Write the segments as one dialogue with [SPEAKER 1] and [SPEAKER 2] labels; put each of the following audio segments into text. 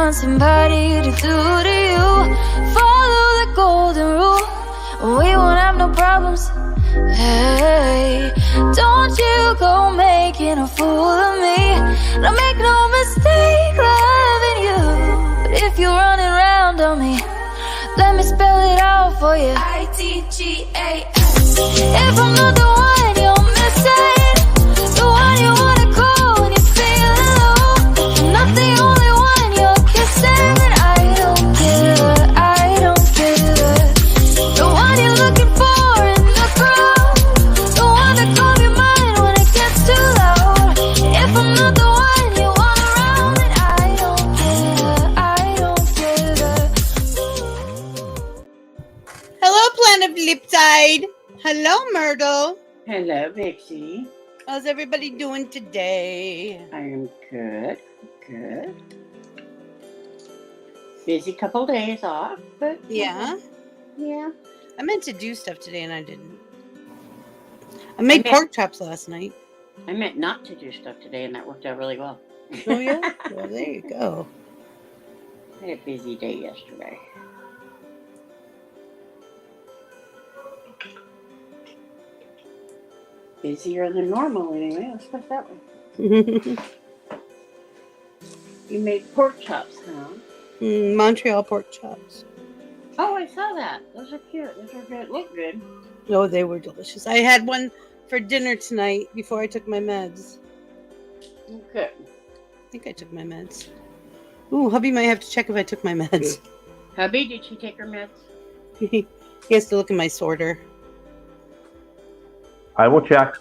[SPEAKER 1] Somebody to do to you. Follow the golden rule. We won't have no problems. Hey, don't you go making a fool of me. Don't make no mistake loving you. But if you're running around on me, let me spell it out for you. ITGAS. If I'm not the one you're missing, the one you wanna call when you're feeling low, I'm not the only one. I don't care, I don't care. The one you're looking for in the crowd, the one that calms your mind when it gets too loud. If I'm not the one you want around, then I don't care, I don't care.
[SPEAKER 2] Hello, Planet Flipside. Hello, Myrtle.
[SPEAKER 3] Hello, Vixie.
[SPEAKER 2] How's everybody doing today?
[SPEAKER 3] I am good, good. Busy couple days off, but
[SPEAKER 2] yeah.
[SPEAKER 3] I
[SPEAKER 2] meant to do stuff today and I didn't. I made pork chops last night.
[SPEAKER 3] I meant not to do stuff today, and that worked out really well.
[SPEAKER 2] Oh yeah, well there you go.
[SPEAKER 3] I had a busy day yesterday. Busier than normal, anyway. Let's put it that way. You made pork chops, huh?
[SPEAKER 2] Montreal pork chops.
[SPEAKER 3] Oh, I saw that. Those are cute. Those are good. Look good.
[SPEAKER 2] Oh, they were delicious. I had one for dinner tonight before I took my meds.
[SPEAKER 3] Good.
[SPEAKER 2] I think I took my meds. Ooh, hubby might have to check if I took my meds.
[SPEAKER 3] Hubby, did she take her meds?
[SPEAKER 2] He has to look in my sorter.
[SPEAKER 4] I will check.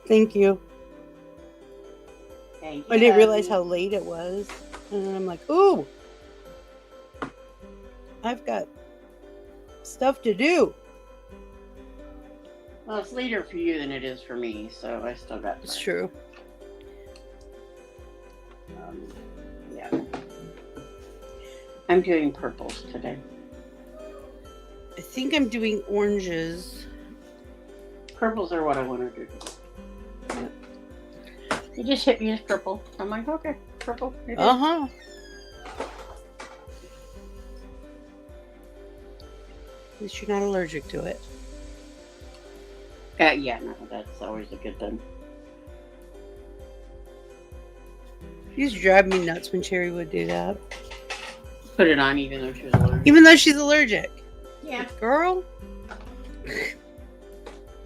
[SPEAKER 2] Thank you.
[SPEAKER 3] Thank you.
[SPEAKER 2] I didn't realize how late it was. And I'm like, ooh. I've got stuff to do.
[SPEAKER 3] Well, it's later for you than it is for me, so I still got time.
[SPEAKER 2] It's true.
[SPEAKER 3] Yeah. I'm doing purples today.
[SPEAKER 2] I think I'm doing oranges.
[SPEAKER 3] Purples are what I want to do. Yeah. You just hit me as purple. I'm like, okay, purple.
[SPEAKER 2] Uh-huh. At least you're not allergic to it.
[SPEAKER 3] Yeah, no, that's always a good thing.
[SPEAKER 2] She used to drive me nuts when Cherry would do that.
[SPEAKER 3] Put it on even though she was allergic.
[SPEAKER 2] Even though she's allergic.
[SPEAKER 3] Yeah.
[SPEAKER 2] Girl.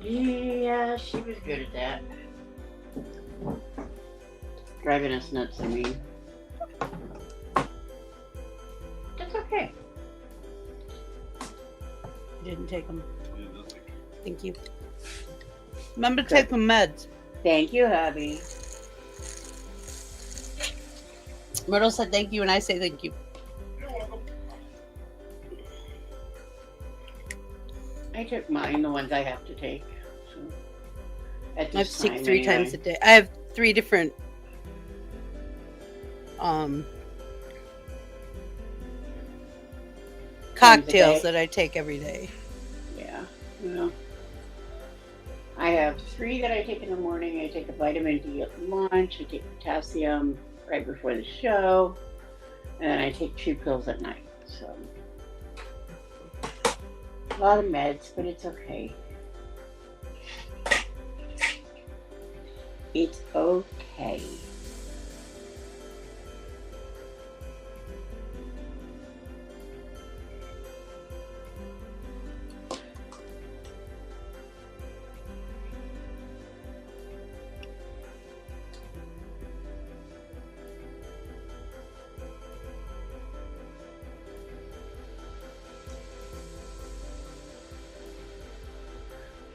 [SPEAKER 3] Yeah, she was good at that. Driving us nuts, I mean. That's okay.
[SPEAKER 2] Didn't take them. Thank you. Remember to take the meds.
[SPEAKER 3] Thank you, hubby.
[SPEAKER 2] Myrtle said thank you, and I say thank you.
[SPEAKER 4] You're welcome.
[SPEAKER 3] I took mine, the ones I have to take. So, at
[SPEAKER 2] I have
[SPEAKER 3] this
[SPEAKER 2] to take
[SPEAKER 3] time,
[SPEAKER 2] 3
[SPEAKER 3] anyway.
[SPEAKER 2] times a day. I have 3 different cocktails that I take every day.
[SPEAKER 3] Yeah, well, I have 3 that I take in the morning. I take a vitamin D at lunch. I take potassium right before the show, and then I take 2 pills at night. So a lot of meds, but it's okay. It's okay.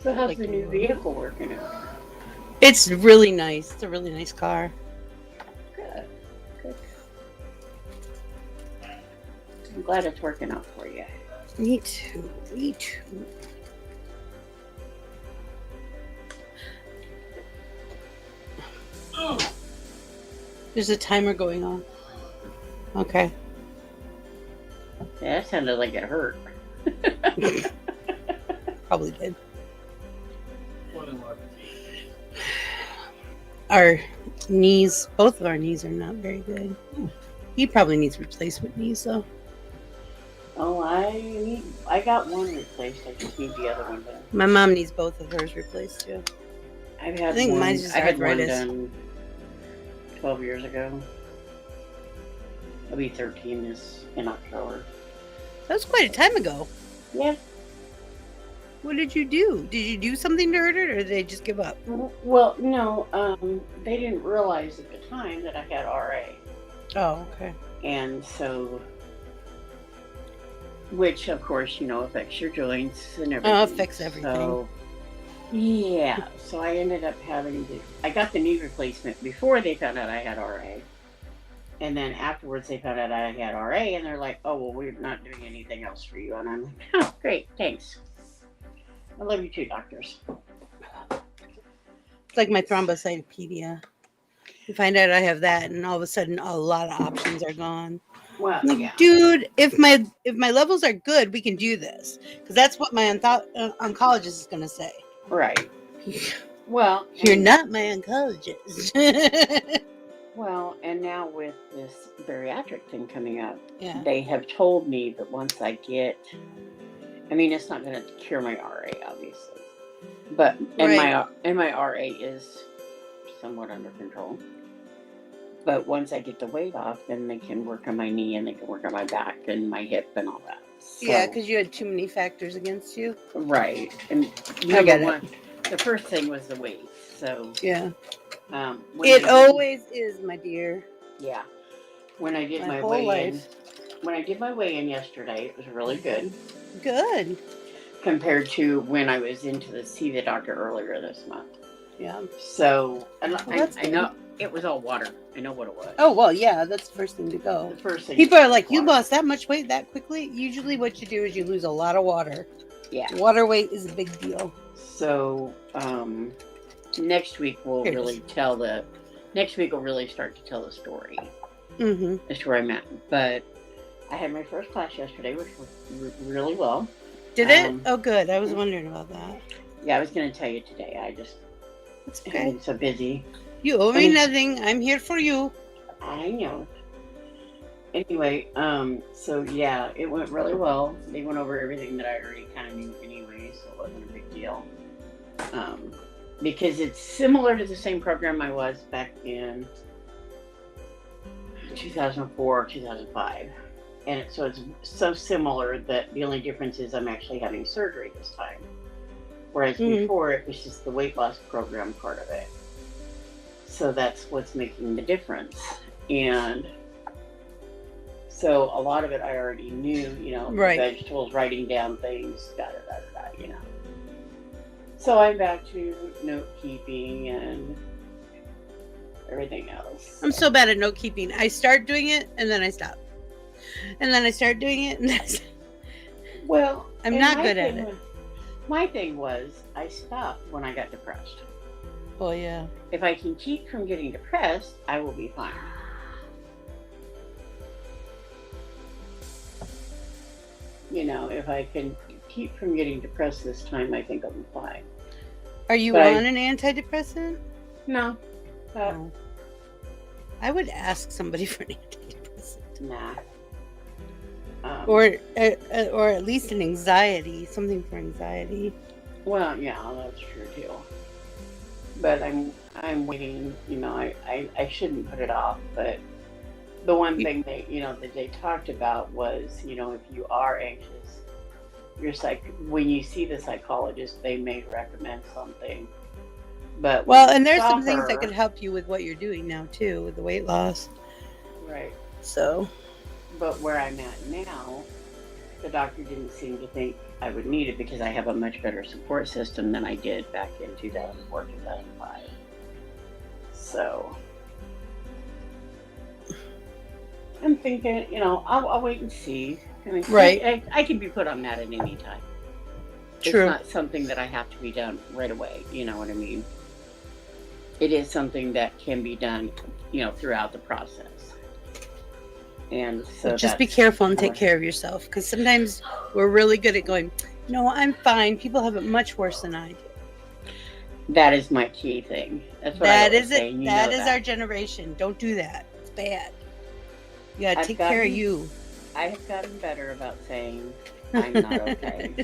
[SPEAKER 3] So how's
[SPEAKER 2] Like,
[SPEAKER 3] the new vehicle working out?
[SPEAKER 2] it's really nice. It's a really nice car.
[SPEAKER 3] Good. Good. I'm glad it's working out for you.
[SPEAKER 2] Me too. Me too. There's a timer going on. Okay.
[SPEAKER 3] Yeah, that sounded like it hurt.
[SPEAKER 2] Probably did. Our knees, both of our knees are not very good. He probably needs replacement knees though.
[SPEAKER 3] Oh, I got one replaced. I just need the other one done.
[SPEAKER 2] My mom needs both of hers replaced too.
[SPEAKER 3] I've had
[SPEAKER 2] I think
[SPEAKER 3] one.
[SPEAKER 2] mine's just
[SPEAKER 3] I had one
[SPEAKER 2] arthritis.
[SPEAKER 3] done 12 years ago. I'll be 13 in October.
[SPEAKER 2] That was quite a time ago.
[SPEAKER 3] Yeah.
[SPEAKER 2] What did you do? Did you do something to hurt it, or did they just give up?
[SPEAKER 3] Well, no. They didn't realize at the time that I had RA,
[SPEAKER 2] Oh, okay.
[SPEAKER 3] and so, which of course affects your joints and everything.
[SPEAKER 2] Oh, it affects everything.
[SPEAKER 3] So, yeah. So I ended up having to. I got the knee replacement before they found out I had RA. And then afterwards, they found out I had RA, and they're like, "Oh, well, we're not doing anything else for you." And I'm like, "Oh, great, thanks. I love you too, doctors."
[SPEAKER 2] It's like my thrombocytopenia. You find out I have that, and all of a sudden, a lot of options are gone.
[SPEAKER 3] Well,
[SPEAKER 2] I'm like,
[SPEAKER 3] yeah.
[SPEAKER 2] dude, if my levels are good, we can do this, because that's what my oncologist is going to say.
[SPEAKER 3] Right. Well,
[SPEAKER 2] You're not my oncologist.
[SPEAKER 3] Well, and now with this bariatric thing coming up,
[SPEAKER 2] Yeah.
[SPEAKER 3] they have told me that once I get, I mean, it's not going to cure my RA, obviously, but my RA is somewhat under control. But once I get the weight off, then they can work on my knee and they can work on my back and my hip and all that. So,
[SPEAKER 2] Yeah, because you had too many factors against you.
[SPEAKER 3] right. And
[SPEAKER 2] I get it.
[SPEAKER 3] one, the first thing was the weight. So
[SPEAKER 2] Yeah.
[SPEAKER 3] when
[SPEAKER 2] It
[SPEAKER 3] I did-
[SPEAKER 2] always is, my dear.
[SPEAKER 3] Yeah. When I did
[SPEAKER 2] My
[SPEAKER 3] my
[SPEAKER 2] whole
[SPEAKER 3] weigh-in,
[SPEAKER 2] life.
[SPEAKER 3] when I did my weigh-in yesterday, it was really good
[SPEAKER 2] Good.
[SPEAKER 3] compared to when I was in to see the doctor earlier this month.
[SPEAKER 2] Yeah.
[SPEAKER 3] So, and
[SPEAKER 2] that's
[SPEAKER 3] I
[SPEAKER 2] good.
[SPEAKER 3] know it was all water. I know what it was.
[SPEAKER 2] Oh, well, yeah, that's the first thing to go.
[SPEAKER 3] The first thing.
[SPEAKER 2] People are like, you
[SPEAKER 3] water.
[SPEAKER 2] lost that much weight that quickly? Usually what you do is you lose a lot of water.
[SPEAKER 3] Yeah.
[SPEAKER 2] Water weight is a big deal.
[SPEAKER 3] So, next week we'll
[SPEAKER 2] Here's-
[SPEAKER 3] really start to tell the story
[SPEAKER 2] Mm-hmm.
[SPEAKER 3] as to where I'm at. But I had my first class yesterday, which was really well.
[SPEAKER 2] Did it? Oh, good. I was wondering about that.
[SPEAKER 3] Yeah, I was going to tell you today. I just
[SPEAKER 2] That's
[SPEAKER 3] am
[SPEAKER 2] okay.
[SPEAKER 3] so busy.
[SPEAKER 2] You owe me nothing. I'm here for you.
[SPEAKER 3] I know. Anyway, so yeah, it went really well. They went over everything that I already kind of knew anyway, so it wasn't a big deal. Because it's similar to the same program I was back in 2004 or 2005. And so it's so similar that the only difference is I'm actually having surgery this time. Whereas before it was just the weight loss program part of it. So that's what's making the difference. And so a lot of it I already knew,
[SPEAKER 2] Right.
[SPEAKER 3] vegetables, writing down things, So I'm back to note keeping and everything else.
[SPEAKER 2] I'm so bad at note keeping. I start doing it and then I stop. And then I start doing it and then I stop.
[SPEAKER 3] Well,
[SPEAKER 2] I'm
[SPEAKER 3] and
[SPEAKER 2] not
[SPEAKER 3] my
[SPEAKER 2] good at
[SPEAKER 3] thing
[SPEAKER 2] it.
[SPEAKER 3] My thing was I stopped when I got depressed.
[SPEAKER 2] Well, yeah.
[SPEAKER 3] If I can keep from getting depressed, I will be fine. If I can keep from getting depressed this time, I think I'll be fine.
[SPEAKER 2] Are you
[SPEAKER 3] But
[SPEAKER 2] on an antidepressant?
[SPEAKER 3] No.
[SPEAKER 2] No. I would ask somebody for an antidepressant.
[SPEAKER 3] Nah.
[SPEAKER 2] Or at least an anxiety, something for anxiety.
[SPEAKER 3] Well, yeah, that's true too. But I'm waiting. I shouldn't put it off. But the one thing that they talked about was if you are anxious, when you see the psychologist, they may recommend something. But
[SPEAKER 2] And there's some things that could help you with what you're doing now too, with the weight loss.
[SPEAKER 3] Right.
[SPEAKER 2] So.
[SPEAKER 3] But where I'm at now the doctor didn't seem to think I would need it because I have a much better support system than I did back in 2004, 2005. So I'm thinking, I'll wait and see. I mean,
[SPEAKER 2] Right.
[SPEAKER 3] I can be put on that at any time.
[SPEAKER 2] True.
[SPEAKER 3] It's not something that I have to be done right away. You know what I mean? It is something that can be done, throughout the process. And so
[SPEAKER 2] just be careful and take care of yourself, because sometimes we're really good at going, no, I'm fine. People have it much worse than I do.
[SPEAKER 3] That is my key thing. That's what
[SPEAKER 2] That
[SPEAKER 3] I always
[SPEAKER 2] is
[SPEAKER 3] say.
[SPEAKER 2] it. That is our generation. Don't do that. It's bad. You gotta take care of you.
[SPEAKER 3] I have gotten better about saying I'm not okay.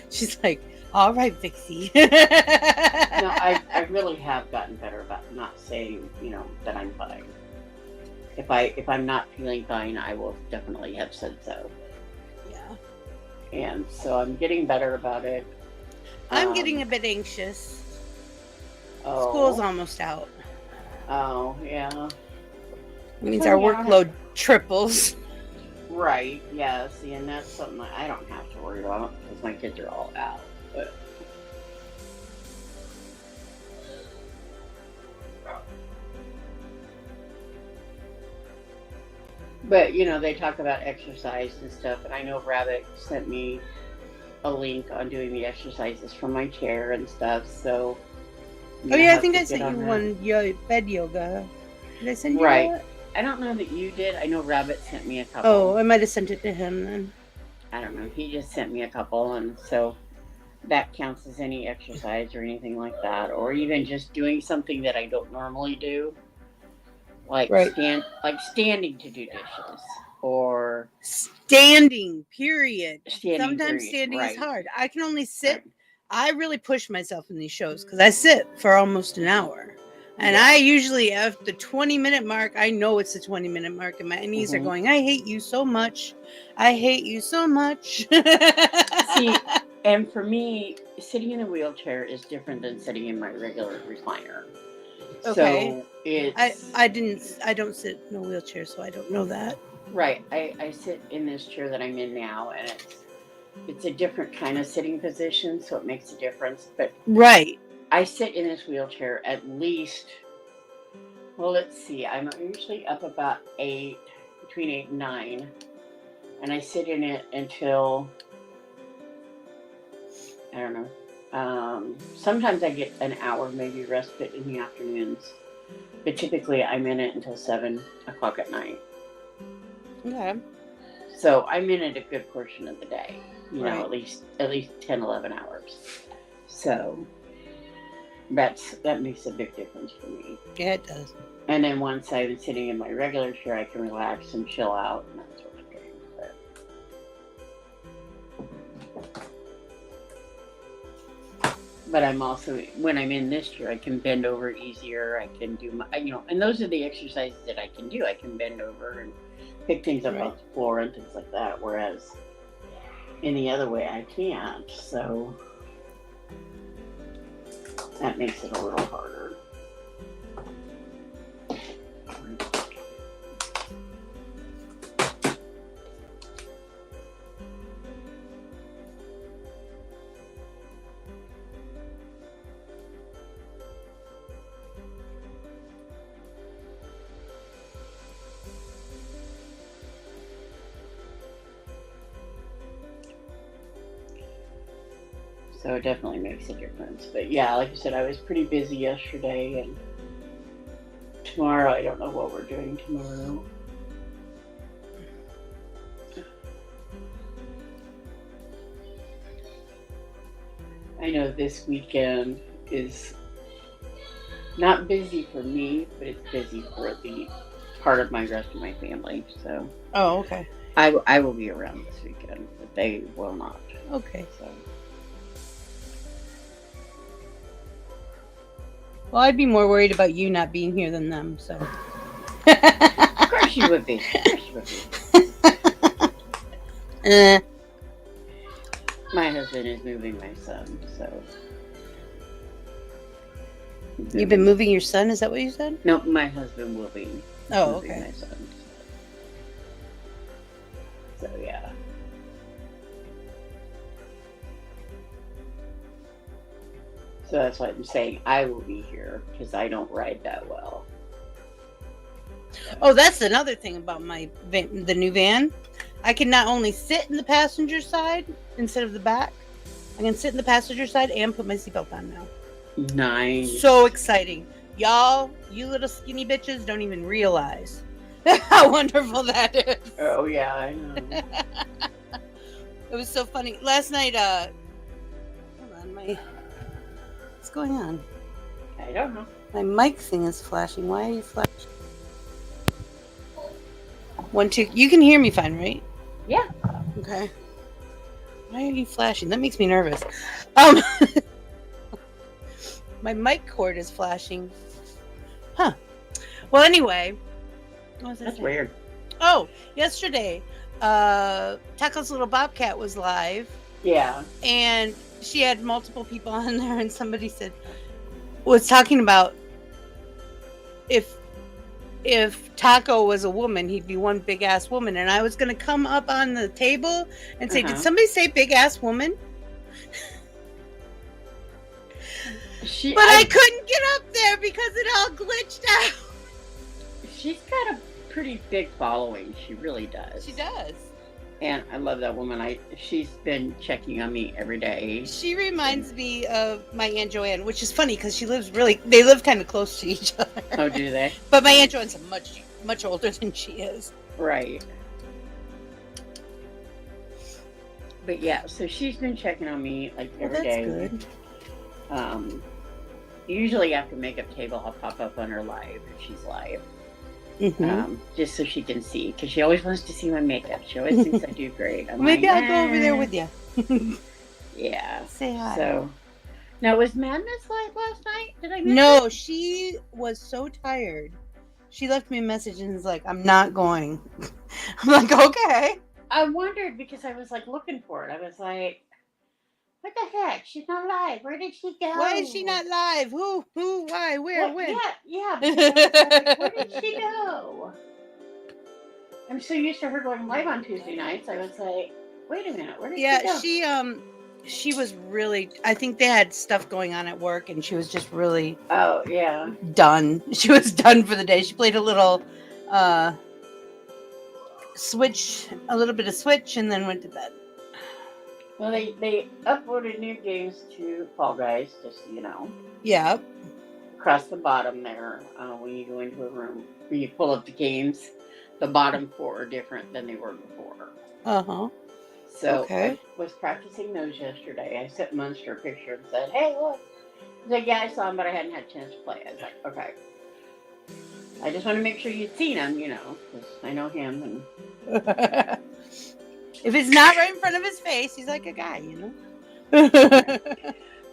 [SPEAKER 2] She's like, all right, Vixie.
[SPEAKER 3] No, I really have gotten better about not saying, that I'm fine. If I'm not feeling fine, I will definitely have said so.
[SPEAKER 2] Yeah.
[SPEAKER 3] And so I'm getting better about it.
[SPEAKER 2] I'm getting a bit anxious.
[SPEAKER 3] Oh.
[SPEAKER 2] School's almost out.
[SPEAKER 3] Oh, yeah.
[SPEAKER 2] It means our workload triples.
[SPEAKER 3] Right, yeah. See, and that's something I don't have to worry about because my kids are all out. But they talk about exercise and stuff, and I know Rabbit sent me a link on doing the exercises from my chair and stuff, so...
[SPEAKER 2] Oh yeah, I think I sent you one bed yoga. Did I send you that?
[SPEAKER 3] I don't know that you did. I know Rabbit sent me a couple.
[SPEAKER 2] Oh, I might have sent it to him then.
[SPEAKER 3] I don't know. He just sent me a couple, and so that counts as any exercise or anything like that, or even just doing something that I don't normally do. Like standing to do dishes, or
[SPEAKER 2] standing. Period.
[SPEAKER 3] Standing
[SPEAKER 2] standing is hard. I can only sit. Right. I really push myself in these shows because I sit for almost an hour, and I usually at the 20-minute mark, I know it's the 20-minute mark, and my knees are going, I hate you so much. I hate you so much.
[SPEAKER 3] See, and for me, sitting in a wheelchair is different than sitting in my regular recliner.
[SPEAKER 2] Okay.
[SPEAKER 3] So it's...
[SPEAKER 2] I don't sit in a wheelchair, so I don't know that.
[SPEAKER 3] Right. I sit in this chair that I'm in now, and it's a different kind of sitting position, so it makes a difference. But
[SPEAKER 2] right.
[SPEAKER 3] I sit in this wheelchair at least, well, let's see, I'm usually up about between 8 and 9, and I sit in it until, I don't know, sometimes I get an hour, maybe respite in the afternoons, but typically I'm in it until 7 o'clock at night.
[SPEAKER 2] Okay.
[SPEAKER 3] So I'm in it a good portion of the day,
[SPEAKER 2] right.
[SPEAKER 3] at least 10, 11 hours. So that makes a big difference for me.
[SPEAKER 2] Yeah, it does.
[SPEAKER 3] And then once I'm sitting in my regular chair, I can relax and chill out and that sort of thing. But I'm also, when I'm in this chair, I can bend over easier. I can do my, and those are the exercises that I can do. I can bend over and pick things up off the floor and things like that. Whereas in the other way, I can't. So that makes it a little harder. So it definitely makes a difference. But yeah, like I said, I was pretty busy yesterday, and tomorrow, I don't know what we're doing tomorrow. I know this weekend is not busy for me, but it's busy for the part of my rest of my family. So
[SPEAKER 2] oh, okay.
[SPEAKER 3] I will be around this weekend, but they will not.
[SPEAKER 2] Okay.
[SPEAKER 3] So.
[SPEAKER 2] Well, I'd be more worried about you not being here than them, so.
[SPEAKER 3] Of course you would be. Of course you would be. My husband is moving my son, so.
[SPEAKER 2] You've been moving your son? Is that what you said?
[SPEAKER 3] No, my husband will be moving
[SPEAKER 2] okay.
[SPEAKER 3] my son. So, yeah. So that's why I'm saying I will be here because I don't ride that well.
[SPEAKER 2] Oh, that's another thing about the new van. I can not only sit in the passenger side instead of the back, I can sit in the passenger side and put my seatbelt on now.
[SPEAKER 3] Nice.
[SPEAKER 2] So exciting. Y'all, you little skinny bitches don't even realize how wonderful that is.
[SPEAKER 3] Oh, yeah, I know.
[SPEAKER 2] It was so funny. Last night, hold on, what's going on?
[SPEAKER 3] I don't know.
[SPEAKER 2] My mic thing is flashing. Why are you flashing? 1, 2. You can hear me fine, right?
[SPEAKER 3] Yeah.
[SPEAKER 2] Okay. Why are you flashing? That makes me nervous. My mic cord is flashing. Huh. Well, anyway. What was I
[SPEAKER 3] That's
[SPEAKER 2] saying?
[SPEAKER 3] weird.
[SPEAKER 2] Oh, yesterday, Taco's Little Bobcat was live.
[SPEAKER 3] Yeah.
[SPEAKER 2] And she had multiple people on there, and somebody was talking about if Taco was a woman, he'd be one big ass woman. And I was gonna come up on the table and say, did somebody say big ass woman? I couldn't get up there because it all glitched out.
[SPEAKER 3] She's got a pretty big following. She really does.
[SPEAKER 2] She does.
[SPEAKER 3] And I love that woman. She's been checking on me every day.
[SPEAKER 2] She reminds me of my Aunt Joanne, which is funny because they live kind of close to each other.
[SPEAKER 3] Oh, do they?
[SPEAKER 2] But my Aunt Joanne's much, much older than she is.
[SPEAKER 3] Right. But yeah, so she's been checking on me like every day.
[SPEAKER 2] Good.
[SPEAKER 3] Usually after makeup table, I'll pop up on her live if she's live.
[SPEAKER 2] Mm-hmm.
[SPEAKER 3] Just so she can see, because she always wants to see my makeup. She always thinks I do great.
[SPEAKER 2] Maybe I'll go over there with you.
[SPEAKER 3] Yeah.
[SPEAKER 2] Say hi.
[SPEAKER 3] So, now was Madness live last night? Did I miss
[SPEAKER 2] No,
[SPEAKER 3] it?
[SPEAKER 2] she was so tired. She left me a message and was like, "I'm not going." I'm like, "Okay."
[SPEAKER 3] I wondered because I was like looking for it. I was like, "What the heck? She's not live. Where did she go?
[SPEAKER 2] Why is she not live? Who? Why? Where? When?
[SPEAKER 3] Yeah. Because I was like, where did she go? I'm so used to her going live on Tuesday nights. I was like, wait a minute, where did she go?
[SPEAKER 2] She was really. I think they had stuff going on at work, and she was just really.
[SPEAKER 3] Oh yeah.
[SPEAKER 2] Done. She was done for the day. She played a little, Switch, and then went to bed.
[SPEAKER 3] Well, they uploaded new games to Fall Guys, just so you know.
[SPEAKER 2] Yeah.
[SPEAKER 3] Across the bottom there, when you go into a room, when you pull up the games, the bottom 4 are different than they were before.
[SPEAKER 2] Uh-huh.
[SPEAKER 3] So
[SPEAKER 2] okay.
[SPEAKER 3] I was practicing those yesterday. I sent Munster a picture and said, "Hey, look." He's like, "Yeah, I saw him, but I hadn't had a chance to play." I was like, "Okay. I just want to make sure you'd seen him, because I know him." And
[SPEAKER 2] if it's not right in front of his face, he's like a guy,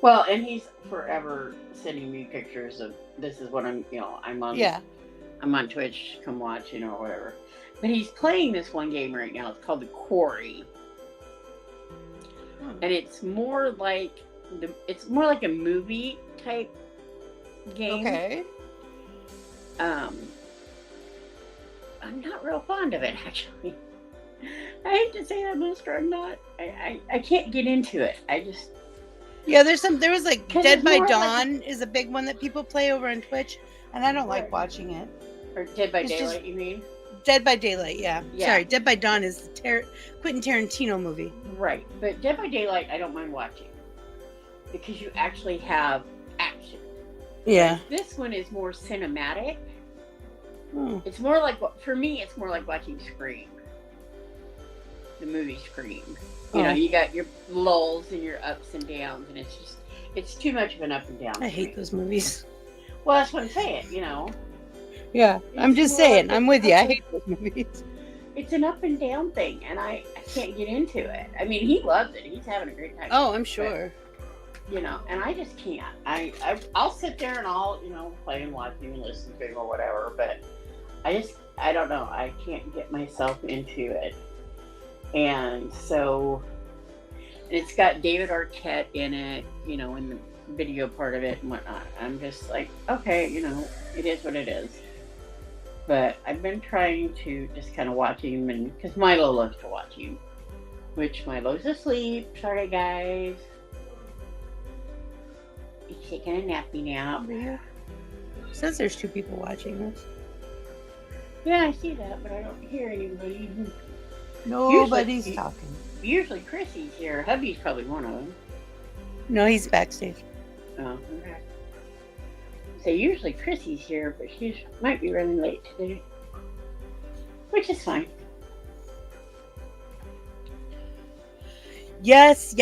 [SPEAKER 3] Well, and he's forever sending me pictures of this is what I'm on.
[SPEAKER 2] Yeah.
[SPEAKER 3] I'm on Twitch. Come watch, or whatever. But he's playing this one game right now. It's called The Quarry, and it's more like a movie type game.
[SPEAKER 2] Okay.
[SPEAKER 3] I'm not real fond of it, actually. I hate to say that, Monster. I'm not. I can't get into it. I just.
[SPEAKER 2] Yeah, there was like Dead by Dawn
[SPEAKER 3] like,
[SPEAKER 2] is a big one that people play over on Twitch, and I don't like watching it.
[SPEAKER 3] Or Dead by Daylight, you mean?
[SPEAKER 2] Dead by Daylight, yeah. Sorry, Dead by Dawn is the Quentin Tarantino movie.
[SPEAKER 3] Right, but Dead by Daylight I don't mind watching because you actually have action.
[SPEAKER 2] Yeah.
[SPEAKER 3] This one is more cinematic.
[SPEAKER 2] Hmm.
[SPEAKER 3] It's more like, for me, it's more like watching Scream. The movie Scream. You got your lulls and your ups and downs, and it's too much of an up and down.
[SPEAKER 2] I hate those movies.
[SPEAKER 3] Well, that's what I'm saying,
[SPEAKER 2] Yeah, I'm just saying. I'm with you. I hate those movies.
[SPEAKER 3] It's an up and down thing, and I can't get into it. I mean, he loves it. He's having a great time.
[SPEAKER 2] Oh, I'm sure.
[SPEAKER 3] But, and I just can't. I'll sit there and I'll, play and watch him and listen to him or whatever, but I don't know. I can't get myself into it. And so it's got David Arquette in it, in the video part of it and whatnot. I'm just like, okay, it is what it is. But I've been trying to just kind of watch him, and because Milo loves to watch him, which Milo's asleep. Sorry, guys. taking a nappy nap.
[SPEAKER 2] Over here. It says there's 2 people watching this.
[SPEAKER 3] Yeah, I see that, but I don't hear anybody.
[SPEAKER 2] Nobody's talking.
[SPEAKER 3] Usually Chrissy's here. Hubby's probably one of them.
[SPEAKER 2] No, he's backstage.
[SPEAKER 3] Oh, okay. So usually Chrissy's here, but she might be running late today. Which is fine.
[SPEAKER 2] Yes.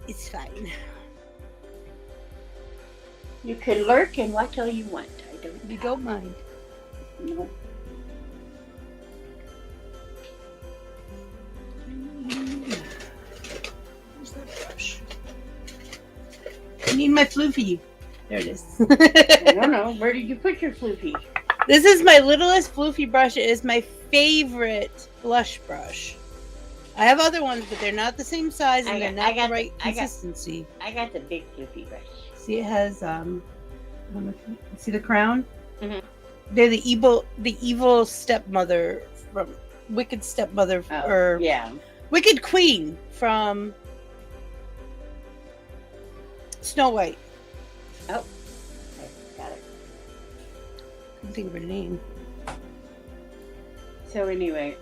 [SPEAKER 2] It's fine.
[SPEAKER 3] You can lurk and watch all you want.
[SPEAKER 2] You don't mind.
[SPEAKER 3] No.
[SPEAKER 2] Where's that brush? I need my floofy. There it is.
[SPEAKER 3] I don't know. Where did you put your floofy?
[SPEAKER 2] This is my littlest floofy brush. It is my favorite blush brush. I have other ones, but they're not the same size and they're not the right consistency.
[SPEAKER 3] I got the big floofy brush.
[SPEAKER 2] See, it has see the crown?
[SPEAKER 3] Mm-hmm.
[SPEAKER 2] They're the evil stepmother from Wicked Stepmother or Wicked Queen from Snow White.
[SPEAKER 3] Oh, okay, got it.
[SPEAKER 2] Couldn't think of her name.
[SPEAKER 3] So anyway,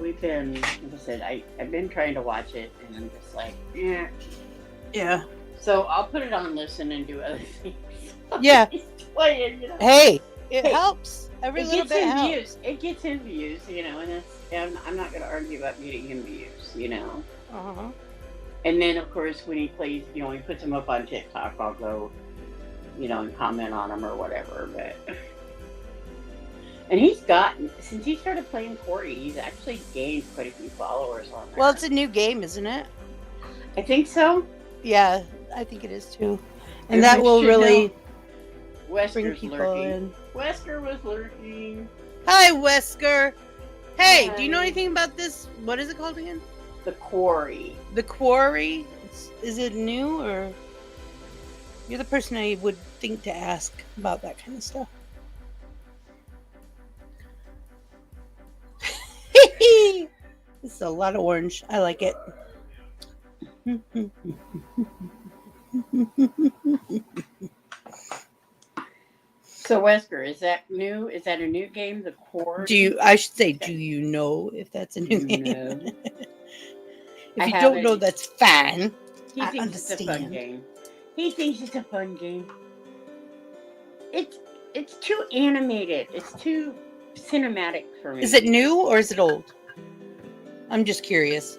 [SPEAKER 3] we've been, like I said, I've been trying to watch it, and I'm just like, yeah.
[SPEAKER 2] Yeah.
[SPEAKER 3] So I'll put it on listen and do other things.
[SPEAKER 2] Yeah.
[SPEAKER 3] Playing, you know.
[SPEAKER 2] Hey, it helps. Every little bit helps.
[SPEAKER 3] Views. It gets him views, you know, and I'm not going to argue about getting him views, you know.
[SPEAKER 2] Uh-huh.
[SPEAKER 3] And then, of course, when he plays, you know, he puts them up on TikTok, I'll go, you know, and comment on them or whatever, but... And he's gotten, since he started playing Corey, he's actually gained quite a few followers on there.
[SPEAKER 2] Well, it's a new game, isn't it?
[SPEAKER 3] I think so.
[SPEAKER 2] Yeah, I think it is too. And that will really bring people in.
[SPEAKER 3] Wesker was lurking.
[SPEAKER 2] Hi, Wesker. Hey, do you know anything about this? What is it called again?
[SPEAKER 3] The Quarry.
[SPEAKER 2] The Quarry? Is it new, or... You're the person I would think to ask about that kind of stuff. This is a lot of orange. I like it.
[SPEAKER 3] So Wesker, is that new? Is that a new game? The Core?
[SPEAKER 2] I should say, do you know if that's a new game?
[SPEAKER 3] No.
[SPEAKER 2] If you don't know, that's fine.
[SPEAKER 3] He thinks it's a fun game. He thinks it's a fun game. It's too animated. It's too cinematic for me.
[SPEAKER 2] Is it new or is it old? I'm just curious.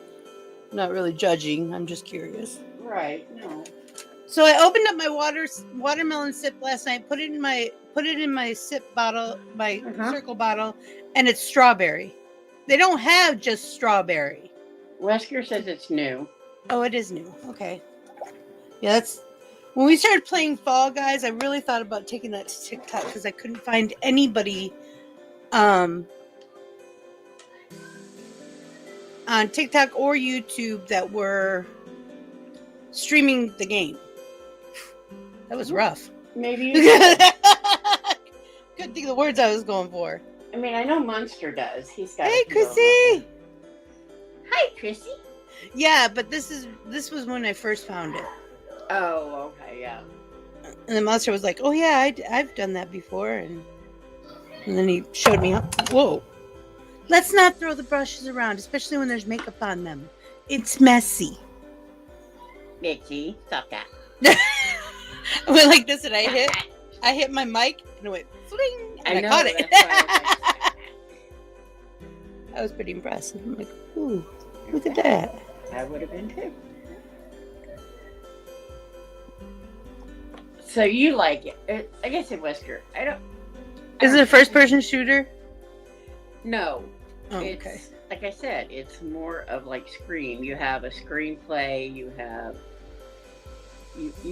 [SPEAKER 2] I'm not really judging. I'm just curious.
[SPEAKER 3] Right. No.
[SPEAKER 2] So I opened up my watermelon sip last night. Put it in my sip bottle, my circle bottle, and it's strawberry. They don't have just strawberry.
[SPEAKER 3] Wesker says it's new.
[SPEAKER 2] Oh, it is new. Okay. Yeah, that's when we started playing Fall Guys. I really thought about taking that to TikTok because I couldn't find anybody on TikTok or YouTube that were streaming the game. That was rough.
[SPEAKER 3] Maybe you
[SPEAKER 2] couldn't think of the words I was going for.
[SPEAKER 3] I mean, I know Monster does. He's got.
[SPEAKER 2] Hey, Chrissy.
[SPEAKER 3] Hi, Chrissy.
[SPEAKER 2] Yeah, but this was when I first found it.
[SPEAKER 3] Oh, okay, yeah.
[SPEAKER 2] And the Monster was like, "Oh yeah, I've done that before," and then he showed me. Whoa! Let's not throw the brushes around, especially when there's makeup on them. It's messy.
[SPEAKER 3] Mitzi, stop that.
[SPEAKER 2] I went like this, and I hit my mic, and it went fling, and I caught it. I was pretty impressed. I'm like, ooh, look at that.
[SPEAKER 3] I would have been too. So you like it? I guess in Wesker,
[SPEAKER 2] Is it a first-person shooter?
[SPEAKER 3] No.
[SPEAKER 2] Oh,
[SPEAKER 3] it's,
[SPEAKER 2] okay.
[SPEAKER 3] Like I said, it's more of like Scream. You have a screenplay. You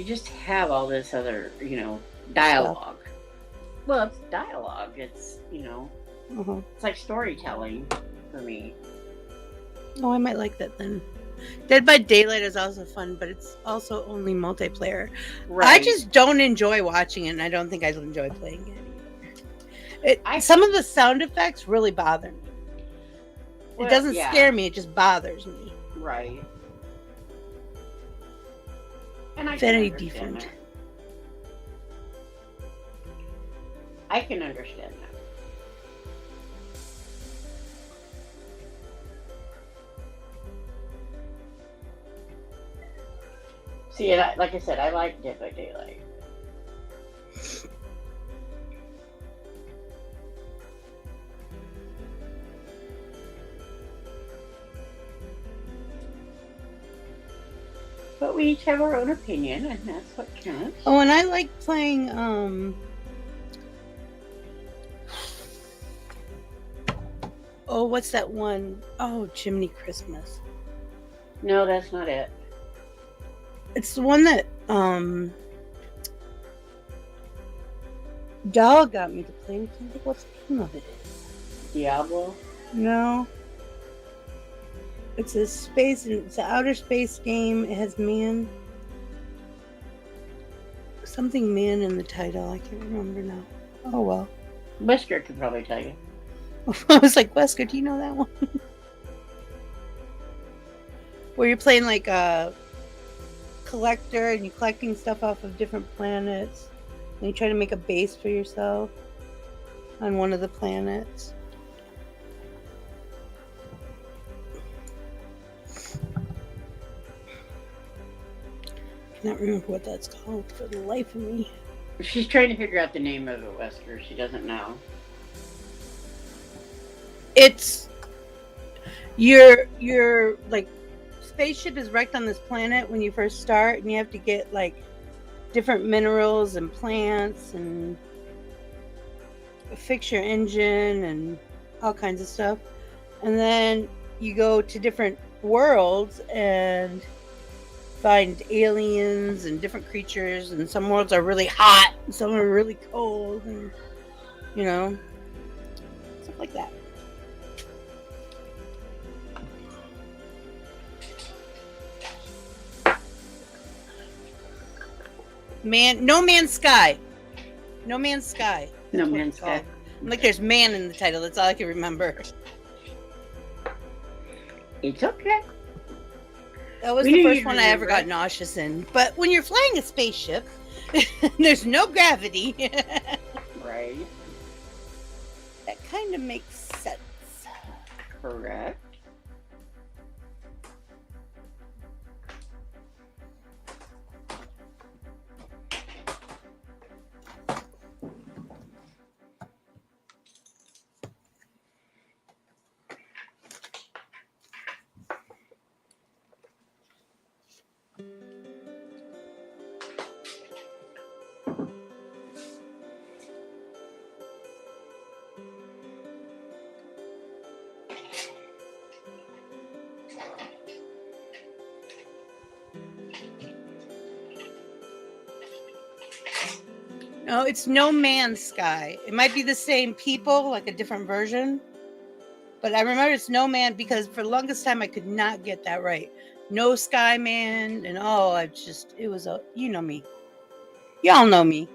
[SPEAKER 3] just have all this other, dialogue. Well, it's dialogue. It's, it's like storytelling for me.
[SPEAKER 2] Oh, I might like that then. Dead by Daylight is also fun, but it's also only multiplayer. Right. I just don't enjoy watching it, and I don't think I'd enjoy playing it either. Some of the sound effects really bother me. Well, it doesn't scare me, it just bothers me.
[SPEAKER 3] Right. And I
[SPEAKER 2] very different.
[SPEAKER 3] I can understand that. See, like I said, I like Dead by Daylight. But we each have our own opinion, and that's what counts.
[SPEAKER 2] Oh, and I like playing, oh, what's that one? Oh, Jiminy Christmas.
[SPEAKER 3] No, that's not it.
[SPEAKER 2] It's the one that, Doll got me to play. I can't think what the name of it is.
[SPEAKER 3] Diablo?
[SPEAKER 2] No. It's a space, it's an outer space game. It has man. Something man in the title. I can't remember now. Oh, well.
[SPEAKER 3] Wesker could probably tell you.
[SPEAKER 2] I was like, Wesker, do you know that one? Where you're playing like a collector and you're collecting stuff off of different planets. And you try to make a base for yourself on one of the planets. I cannot remember what that's called for the life of me.
[SPEAKER 3] She's trying to figure out the name of it, Wesker. She doesn't know.
[SPEAKER 2] It's your like spaceship is wrecked on this planet when you first start, and you have to get like different minerals and plants and fix your engine and all kinds of stuff. And then you go to different worlds and find aliens and different creatures, and some worlds are really hot and some are really cold, and you know, stuff like that. No Man's Sky. No Man's Sky.
[SPEAKER 3] No Man's Sky.
[SPEAKER 2] I'm like, there's man in the title. That's all I can remember.
[SPEAKER 3] It's okay.
[SPEAKER 2] That was the first one I ever got nauseous in. But when you're flying a spaceship, there's no gravity.
[SPEAKER 3] Right.
[SPEAKER 2] That kind of makes sense.
[SPEAKER 3] Correct.
[SPEAKER 2] No, it's No Man's Sky. It might be the same people, like a different version. But I remember it's No Man because for the longest time I could not get that right. No Sky Man, and it was you know me. Y'all know me.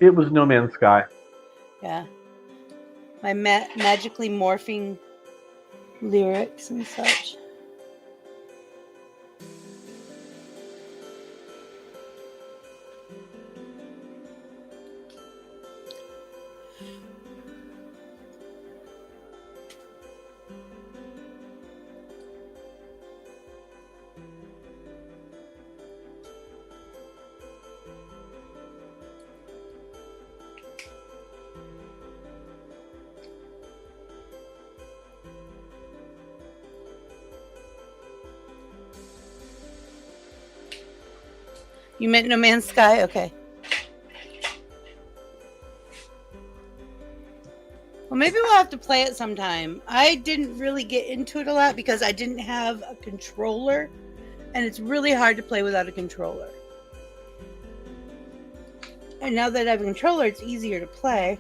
[SPEAKER 4] It was No Man's Sky.
[SPEAKER 2] Yeah. My magically morphing lyrics and such. You meant No Man's Sky? Okay. Well, maybe we'll have to play it sometime. I didn't really get into it a lot because I didn't have a controller, and it's really hard to play without a controller. And now that I have a controller, it's easier to play.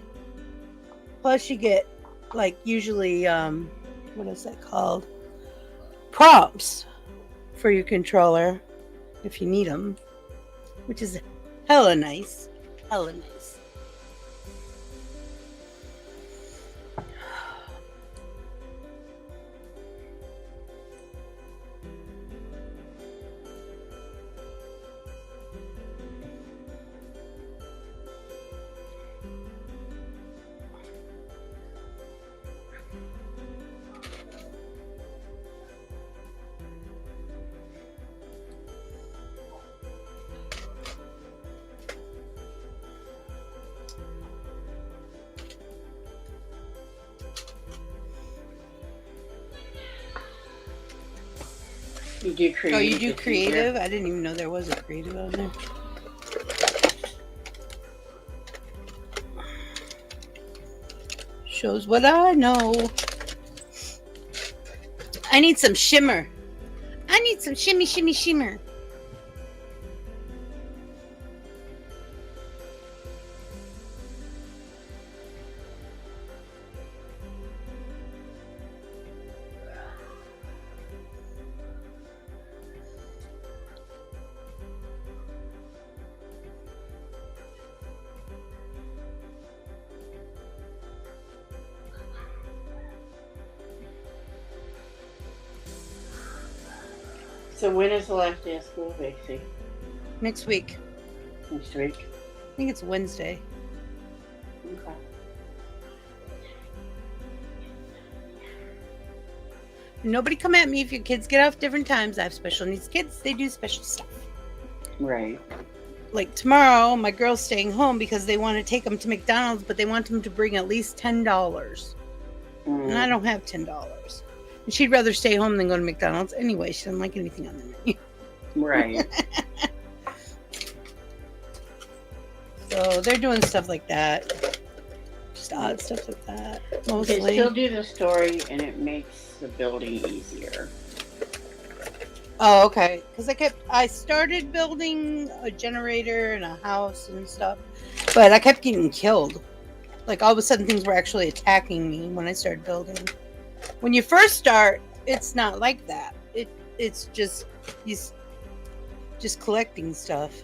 [SPEAKER 2] Plus, you get, like, usually, what is that called? Prompts for your controller, if you need them. Which is hella nice. Hella nice.
[SPEAKER 3] You do creative.
[SPEAKER 2] Oh, you do
[SPEAKER 3] it's
[SPEAKER 2] creative?
[SPEAKER 3] easier.
[SPEAKER 2] I didn't even know there was a creative on there. Shows what I know. I need some shimmer. I need some shimmy, shimmy, shimmer.
[SPEAKER 3] So when is the last day of school, Vixie?
[SPEAKER 2] Next week.
[SPEAKER 3] Next week?
[SPEAKER 2] I think it's Wednesday.
[SPEAKER 3] Okay.
[SPEAKER 2] Nobody come at me if your kids get off different times. I have special needs kids. They do special stuff.
[SPEAKER 3] Right.
[SPEAKER 2] Like tomorrow, my girl's staying home because they want to take them to McDonald's, but they want them to bring at least $10. And I don't have $10. And she'd rather stay home than go to McDonald's anyway. She doesn't like anything on the menu.
[SPEAKER 3] Right.
[SPEAKER 2] So they're doing stuff like that. Just odd stuff like that. Mostly.
[SPEAKER 3] They still do the story, and it makes the building easier.
[SPEAKER 2] Oh, okay. Because I started building a generator and a house and stuff, but I kept getting killed. Like all of a sudden, things were actually attacking me when I started building. When you first start, it's not like that. It's just collecting stuff.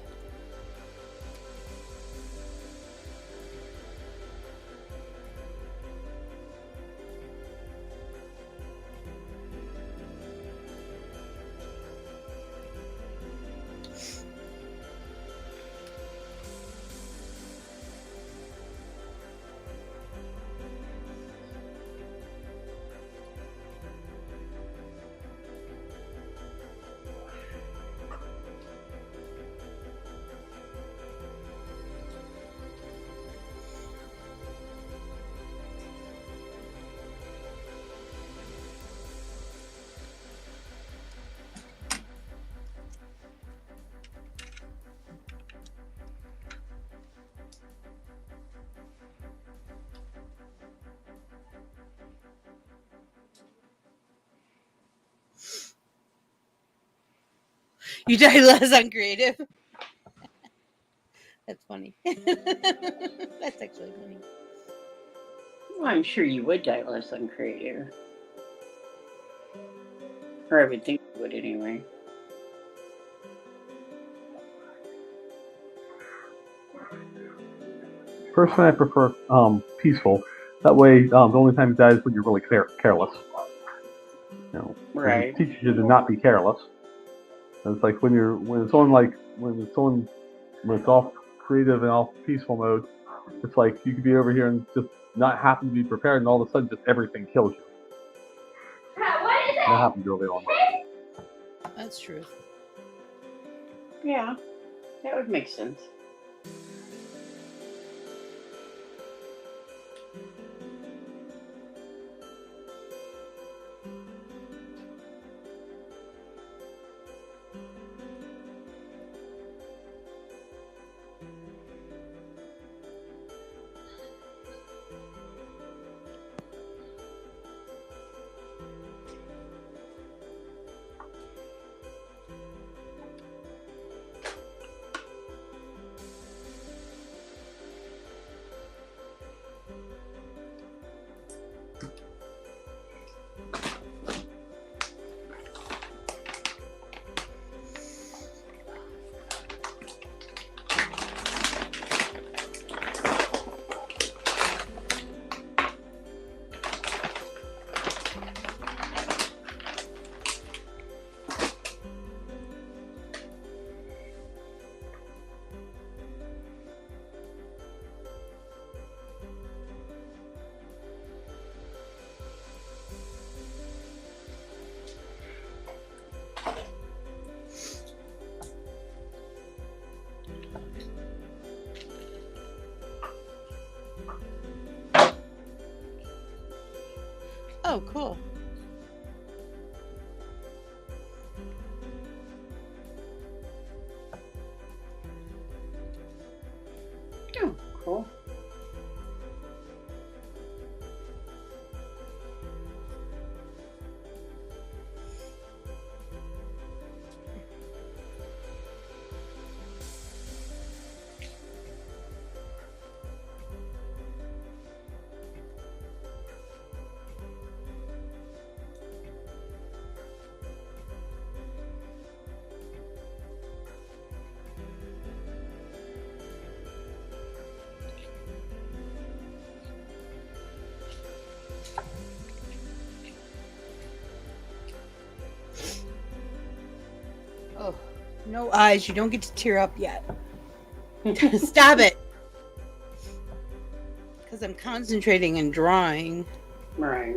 [SPEAKER 2] You die less on creative. That's funny. That's actually funny.
[SPEAKER 3] Well, I'm sure you would die less on creative. Or I would think you would anyway.
[SPEAKER 4] Personally, I prefer peaceful. That way, the only time you die is when you're really careless. You know,
[SPEAKER 3] Right.
[SPEAKER 4] It teaches you to not be careless. And it's like when it's off creative and off peaceful mode, it's like you could be over here and just not happen to be prepared, and all of a sudden, just everything kills you. That happens early on.
[SPEAKER 2] That's true.
[SPEAKER 3] Yeah, that would make sense.
[SPEAKER 2] Oh, cool.
[SPEAKER 3] Oh, cool.
[SPEAKER 2] Oh, no eyes. You don't get to tear up yet. Stop it. Because I'm concentrating and drawing.
[SPEAKER 3] Right.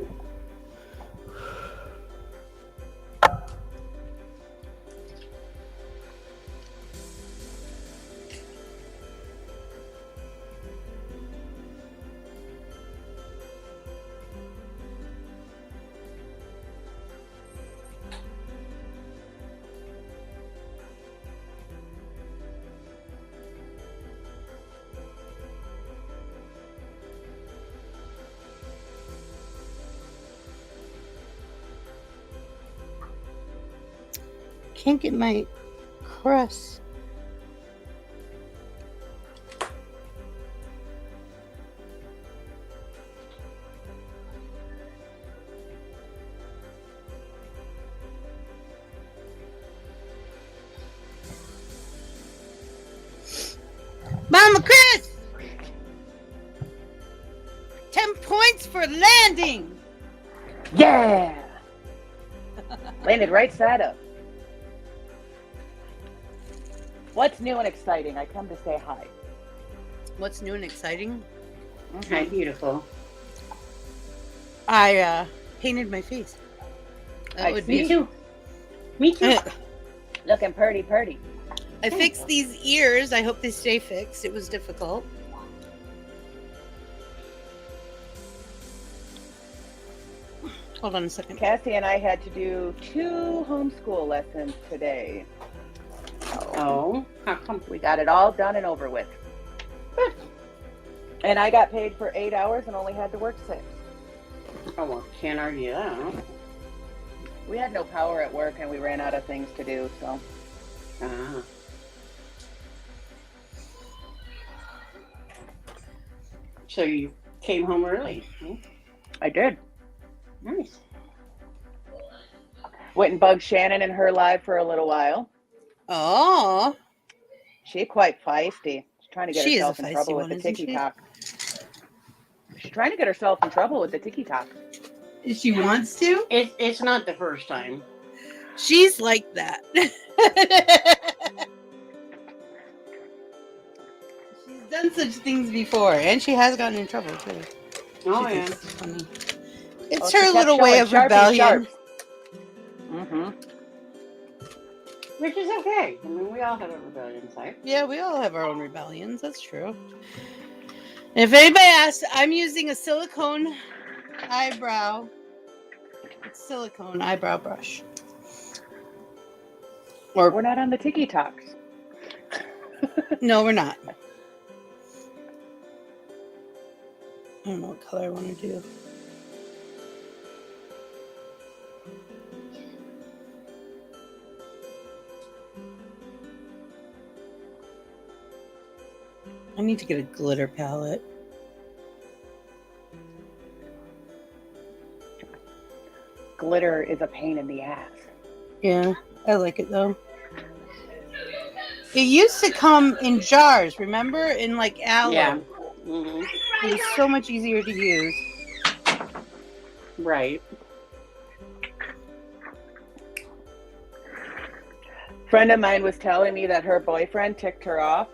[SPEAKER 2] Can't get my crust. Mama Chris! 10 points for landing!
[SPEAKER 5] Yeah! Landed right side up. What's new and exciting? I come to say hi.
[SPEAKER 2] What's new and exciting?
[SPEAKER 3] Hi, beautiful.
[SPEAKER 2] I painted my face. That would
[SPEAKER 3] Me
[SPEAKER 2] be.
[SPEAKER 3] too. Me too.
[SPEAKER 5] Looking purty.
[SPEAKER 2] I fixed these ears. I hope they stay fixed. It was difficult. Hold on a second.
[SPEAKER 5] Cassie and I had to do 2 homeschool lessons today.
[SPEAKER 3] Oh, how come?
[SPEAKER 5] We got it all done and over with. And I got paid for 8 hours and only had to work 6.
[SPEAKER 3] Oh, well, can't argue that.
[SPEAKER 5] We had no power at work and we ran out of things to do, so.
[SPEAKER 3] Ah. So you came home early. Hmm?
[SPEAKER 5] I did.
[SPEAKER 3] Nice.
[SPEAKER 5] Went and bugged Shannon in her live for a little while.
[SPEAKER 2] Oh,
[SPEAKER 5] She's quite feisty. She's trying to get
[SPEAKER 2] She is a
[SPEAKER 5] herself in
[SPEAKER 2] feisty
[SPEAKER 5] trouble
[SPEAKER 2] one,
[SPEAKER 5] with the
[SPEAKER 2] isn't she?
[SPEAKER 5] tiki talk. She's trying to get herself in trouble with the tiki talk.
[SPEAKER 2] she wants to.
[SPEAKER 3] It's not the first time.
[SPEAKER 2] She's like that. She's done such things before, and she has gotten in trouble too.
[SPEAKER 3] Oh,
[SPEAKER 2] She
[SPEAKER 3] yeah.
[SPEAKER 2] thinks it's funny. It's
[SPEAKER 5] She
[SPEAKER 2] her
[SPEAKER 5] kept
[SPEAKER 2] little way
[SPEAKER 5] showing
[SPEAKER 2] of
[SPEAKER 5] Sharpie
[SPEAKER 2] rebellion.
[SPEAKER 5] sharps. Mm-hmm.
[SPEAKER 3] Which is okay. I mean, we all have a rebellion side.
[SPEAKER 2] Yeah, we all have our own rebellions. That's true. And if anybody asks, I'm using a silicone eyebrow. It's silicone eyebrow brush. Or
[SPEAKER 5] We're not on the tiki talks.
[SPEAKER 2] no, we're not. I don't know what color I want to do. I need to get a glitter palette.
[SPEAKER 5] Glitter is a pain in the ass.
[SPEAKER 2] Yeah, I like it though. It used to come in jars, remember? In like aloe.
[SPEAKER 3] Yeah. Hmm.
[SPEAKER 2] It was so much easier to use.
[SPEAKER 3] Right.
[SPEAKER 5] Friend of mine was telling me that her boyfriend ticked her off.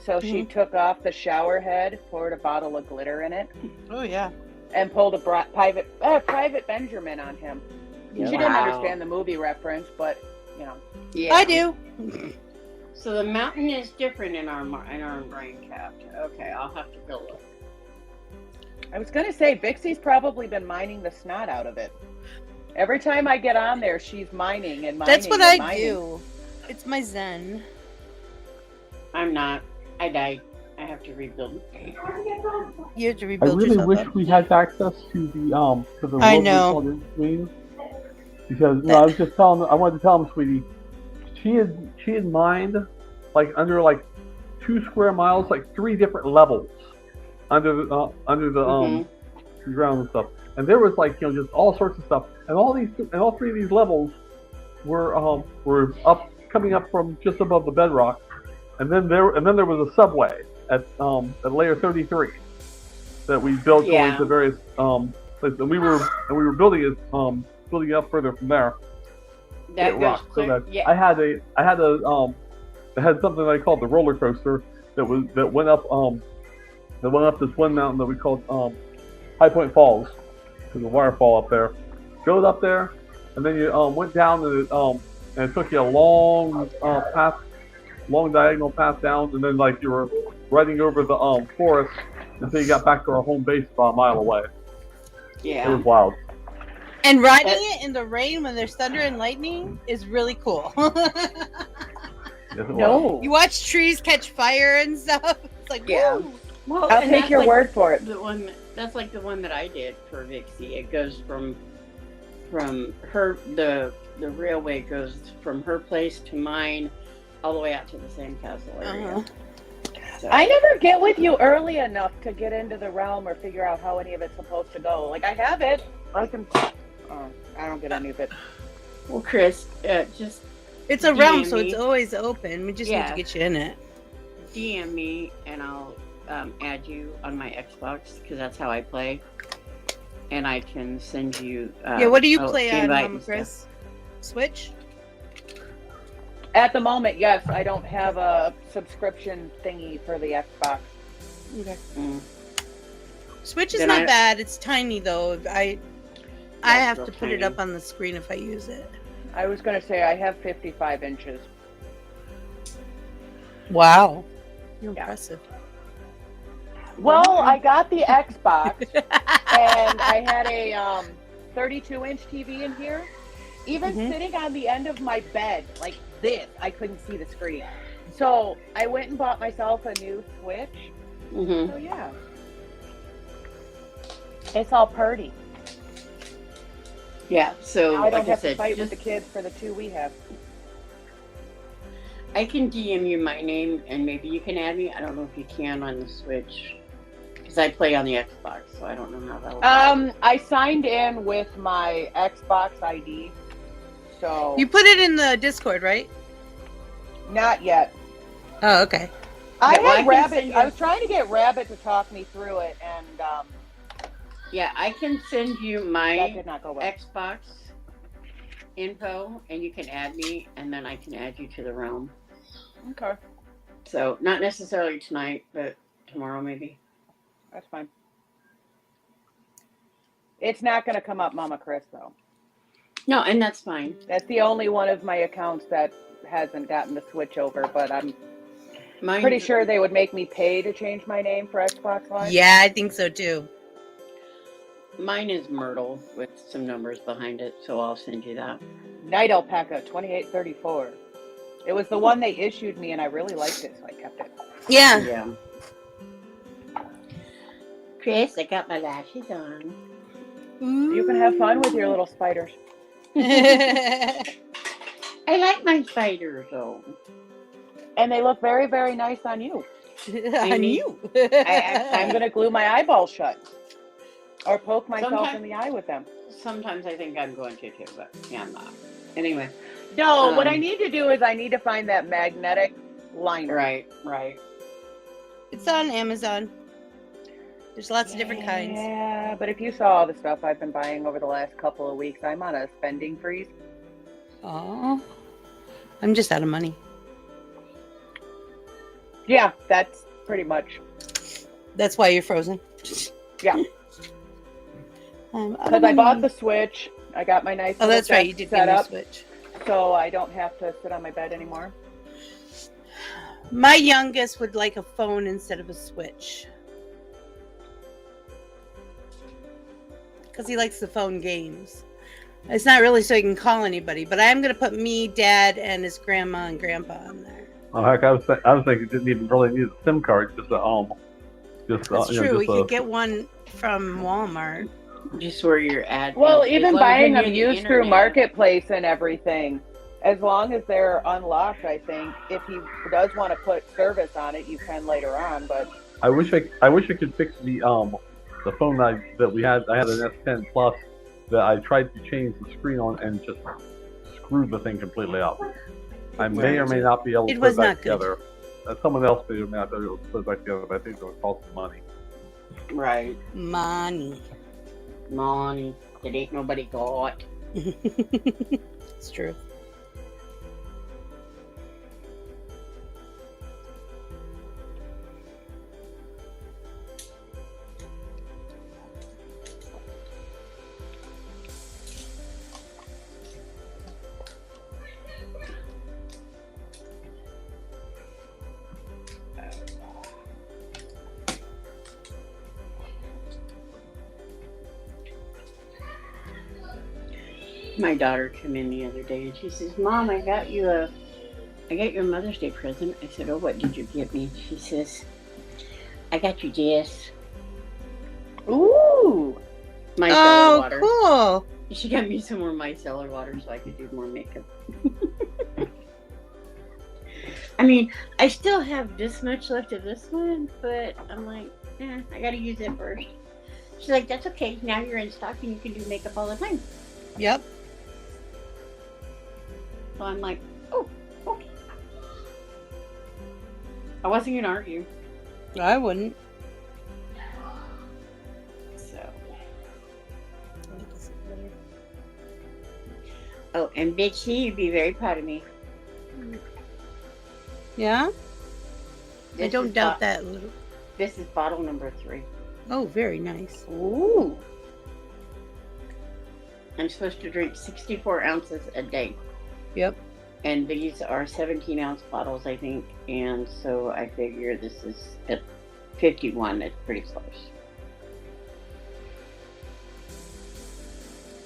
[SPEAKER 5] So she took off the shower head, poured a bottle of glitter in it,
[SPEAKER 2] Oh yeah.
[SPEAKER 5] and pulled a private Benjamin on him. She didn't
[SPEAKER 3] Wow.
[SPEAKER 5] understand the movie reference, but, you know.
[SPEAKER 3] Yeah.
[SPEAKER 2] I do.
[SPEAKER 3] So the mountain is different in our brain cap. Okay, I'll have to go look.
[SPEAKER 5] I was going to say, Vixie's probably been mining the snot out of it. Every time I get on there, she's mining and mining.
[SPEAKER 2] That's what
[SPEAKER 5] and
[SPEAKER 2] I
[SPEAKER 5] mining.
[SPEAKER 2] do. It's my zen.
[SPEAKER 3] I'm not. I died. I have to rebuild.
[SPEAKER 2] You have to
[SPEAKER 4] I
[SPEAKER 2] rebuild
[SPEAKER 4] really
[SPEAKER 2] yourself
[SPEAKER 4] wish
[SPEAKER 2] up.
[SPEAKER 4] we had access to the
[SPEAKER 2] I
[SPEAKER 4] world
[SPEAKER 2] know.
[SPEAKER 4] called in between, because I was just telling. I wanted to tell him, sweetie, she had mined like under like 2 square miles, like 3 different levels under the ground and stuff, and there was like just all sorts of stuff, and all 3 of these levels were up coming up from just above the bedrock, and then there was a subway at layer 33 that we built going to various places, and we were building it up further from there.
[SPEAKER 3] That goes clear.
[SPEAKER 4] I had something I called the roller coaster that went up this one mountain that we called High Point Falls. There's a waterfall up there. Goes up there, and then you went down and it took you a long diagonal path down, and then like you were riding over the forest until you got back to our home base about a mile away.
[SPEAKER 3] Yeah.
[SPEAKER 4] It was wild.
[SPEAKER 2] And riding it in the rain when there's thunder and lightning is really cool.
[SPEAKER 4] Yes, it was.
[SPEAKER 5] No.
[SPEAKER 2] You watch trees catch fire and stuff. It's like, woo.
[SPEAKER 3] Well,
[SPEAKER 5] I'll
[SPEAKER 3] and
[SPEAKER 5] take
[SPEAKER 3] that's
[SPEAKER 5] your
[SPEAKER 3] like
[SPEAKER 5] word for it.
[SPEAKER 3] That's like the one that I did for Vixie. It goes from her the railway goes from her place to mine, all the way out to the sandcastle area. So,
[SPEAKER 5] I never get with you early enough to get into the realm or figure out how any of it's supposed to go. Like, I have it. I don't get any of it.
[SPEAKER 3] well, Chris, just
[SPEAKER 2] It's a realm,
[SPEAKER 3] DM
[SPEAKER 2] so it's
[SPEAKER 3] me.
[SPEAKER 2] always open. We just need to get you in it.
[SPEAKER 3] DM me and I'll add you on my Xbox because that's how I play, and I can send you.
[SPEAKER 2] What do you play on,
[SPEAKER 3] invite
[SPEAKER 2] Mama
[SPEAKER 3] and
[SPEAKER 2] Chris?
[SPEAKER 3] stuff.
[SPEAKER 2] Switch?
[SPEAKER 5] At the moment, yes, I don't have a subscription thingy for the Xbox.
[SPEAKER 2] Okay.
[SPEAKER 3] Mm.
[SPEAKER 2] Switch is
[SPEAKER 3] Then
[SPEAKER 2] not bad. It's tiny though. I have
[SPEAKER 3] real
[SPEAKER 2] to put it
[SPEAKER 3] tiny.
[SPEAKER 2] up on the screen if I use it.
[SPEAKER 5] I was going to say I have 55 inches.
[SPEAKER 2] Wow. You're impressive.
[SPEAKER 5] Well, I got the Xbox, and I had a 32-inch TV in here. Even sitting on the end of my bed, like this, I couldn't see the screen. So I went and bought myself a new Switch. So yeah, it's all purty.
[SPEAKER 3] Yeah. So
[SPEAKER 5] I don't
[SPEAKER 3] like
[SPEAKER 5] have
[SPEAKER 3] I said,
[SPEAKER 5] to fight
[SPEAKER 3] just,
[SPEAKER 5] with the kids for the 2 we have.
[SPEAKER 3] I can DM you my name and maybe you can add me. I don't know if you can on the Switch because I play on the Xbox, so I don't know how that will
[SPEAKER 5] I signed in with my Xbox ID, so
[SPEAKER 2] You put it in the Discord, right?
[SPEAKER 5] not yet.
[SPEAKER 2] Oh, okay.
[SPEAKER 5] I
[SPEAKER 3] Yeah, well, I
[SPEAKER 5] had
[SPEAKER 3] can
[SPEAKER 5] Rabbit.
[SPEAKER 3] send you-
[SPEAKER 5] I was trying to get Rabbit to talk me through it, and
[SPEAKER 3] Yeah, I can send you
[SPEAKER 5] that
[SPEAKER 3] my
[SPEAKER 5] did not go well.
[SPEAKER 3] Xbox info and you can add me and then I can add you to the realm.
[SPEAKER 5] Okay,
[SPEAKER 3] So not necessarily tonight, but tomorrow maybe.
[SPEAKER 5] that's fine. It's not going to come up, Mama Chris, though.
[SPEAKER 3] No, and that's fine.
[SPEAKER 5] That's the only one of my accounts that hasn't gotten the switch over, but I'm
[SPEAKER 3] Mine's,
[SPEAKER 5] pretty sure they would make me pay to change my name for Xbox Live.
[SPEAKER 2] Yeah, I think so too.
[SPEAKER 3] Mine is Myrtle with some numbers behind it, so I'll send you that.
[SPEAKER 5] Night Alpaca 2834. It was the one they issued me, and I really liked it, so I kept it.
[SPEAKER 2] Yeah.
[SPEAKER 3] Yeah. Chris, I got my lashes on.
[SPEAKER 5] You can have fun with your little spiders.
[SPEAKER 3] I like my spiders though.
[SPEAKER 5] And they look very, very nice on you.
[SPEAKER 2] On you.
[SPEAKER 5] I'm going to glue my eyeballs shut. Or poke myself
[SPEAKER 3] Sometime-
[SPEAKER 5] in the eye with them.
[SPEAKER 3] Sometimes I think I'm going to too, but yeah, I'm not. Anyway.
[SPEAKER 5] No, what I need to do is I need to find that magnetic liner.
[SPEAKER 3] Right.
[SPEAKER 2] It's on Amazon. There's lots of different kinds.
[SPEAKER 5] Yeah, but if you saw all the stuff I've been buying over the last couple of weeks, I'm on a spending freeze.
[SPEAKER 2] Oh, I'm just out of money.
[SPEAKER 5] Yeah, that's pretty much.
[SPEAKER 2] That's why you're frozen.
[SPEAKER 5] Yeah.
[SPEAKER 2] I'm out
[SPEAKER 5] Because
[SPEAKER 2] of
[SPEAKER 5] I bought
[SPEAKER 2] money.
[SPEAKER 5] the Switch. I got my nice
[SPEAKER 2] Oh, that's
[SPEAKER 5] little
[SPEAKER 2] right. You did
[SPEAKER 5] set
[SPEAKER 2] get me a
[SPEAKER 5] up,
[SPEAKER 2] Switch.
[SPEAKER 5] so I don't have to sit on my bed anymore.
[SPEAKER 2] My youngest would like a phone instead of a Switch. Because he likes the phone games. It's not really so he can call anybody, but I am going to put me, Dad, and his grandma and grandpa on there.
[SPEAKER 4] Oh, heck, I was thinking it didn't even really need a SIM card, just
[SPEAKER 2] That's true. We could get one from Walmart.
[SPEAKER 3] Just where you're at.
[SPEAKER 5] Well,
[SPEAKER 3] as
[SPEAKER 5] even
[SPEAKER 3] long as
[SPEAKER 5] buying
[SPEAKER 3] you're
[SPEAKER 5] them
[SPEAKER 3] near the
[SPEAKER 5] used through
[SPEAKER 3] internet.
[SPEAKER 5] Marketplace and everything, as long as they're unlocked, I think if he does want to put service on it, you can later on. But
[SPEAKER 4] I wish I could fix the phone that we had. I had an S10 Plus that I tried to change the screen on and just screwed the thing completely up. I may or may not be able to put it back together. Someone else may or may not be able to put it back together, but I think it would cost money.
[SPEAKER 3] Right.
[SPEAKER 2] Money.
[SPEAKER 3] That ain't nobody got.
[SPEAKER 2] It's true.
[SPEAKER 3] My daughter came in the other day and she says, "Mom, I got you a Mother's Day present." I said, "Oh, what did you get me?" She says, "I got you this."
[SPEAKER 5] ooh,
[SPEAKER 3] Micellar water.
[SPEAKER 2] Cool.
[SPEAKER 3] She got me some more micellar water so I could do more makeup. I mean, I still have this much left of this one, but I'm like, I gotta use it first. She's like, "That's okay. Now you're in stock and you can do makeup all the time."
[SPEAKER 2] Yep.
[SPEAKER 3] So I'm like, oh, okay. I wasn't gonna argue.
[SPEAKER 2] I wouldn't.
[SPEAKER 3] So. Oh, and Big C, you'd be very proud of me.
[SPEAKER 2] Yeah? I
[SPEAKER 3] This
[SPEAKER 2] don't
[SPEAKER 3] is
[SPEAKER 2] doubt that. Little.
[SPEAKER 3] This is bottle number 3.
[SPEAKER 2] Oh, very nice.
[SPEAKER 3] Ooh. I'm supposed to drink 64 ounces a day.
[SPEAKER 2] Yep.
[SPEAKER 3] And these are 17-ounce bottles, I think. And so I figure this is at 51. It's pretty close.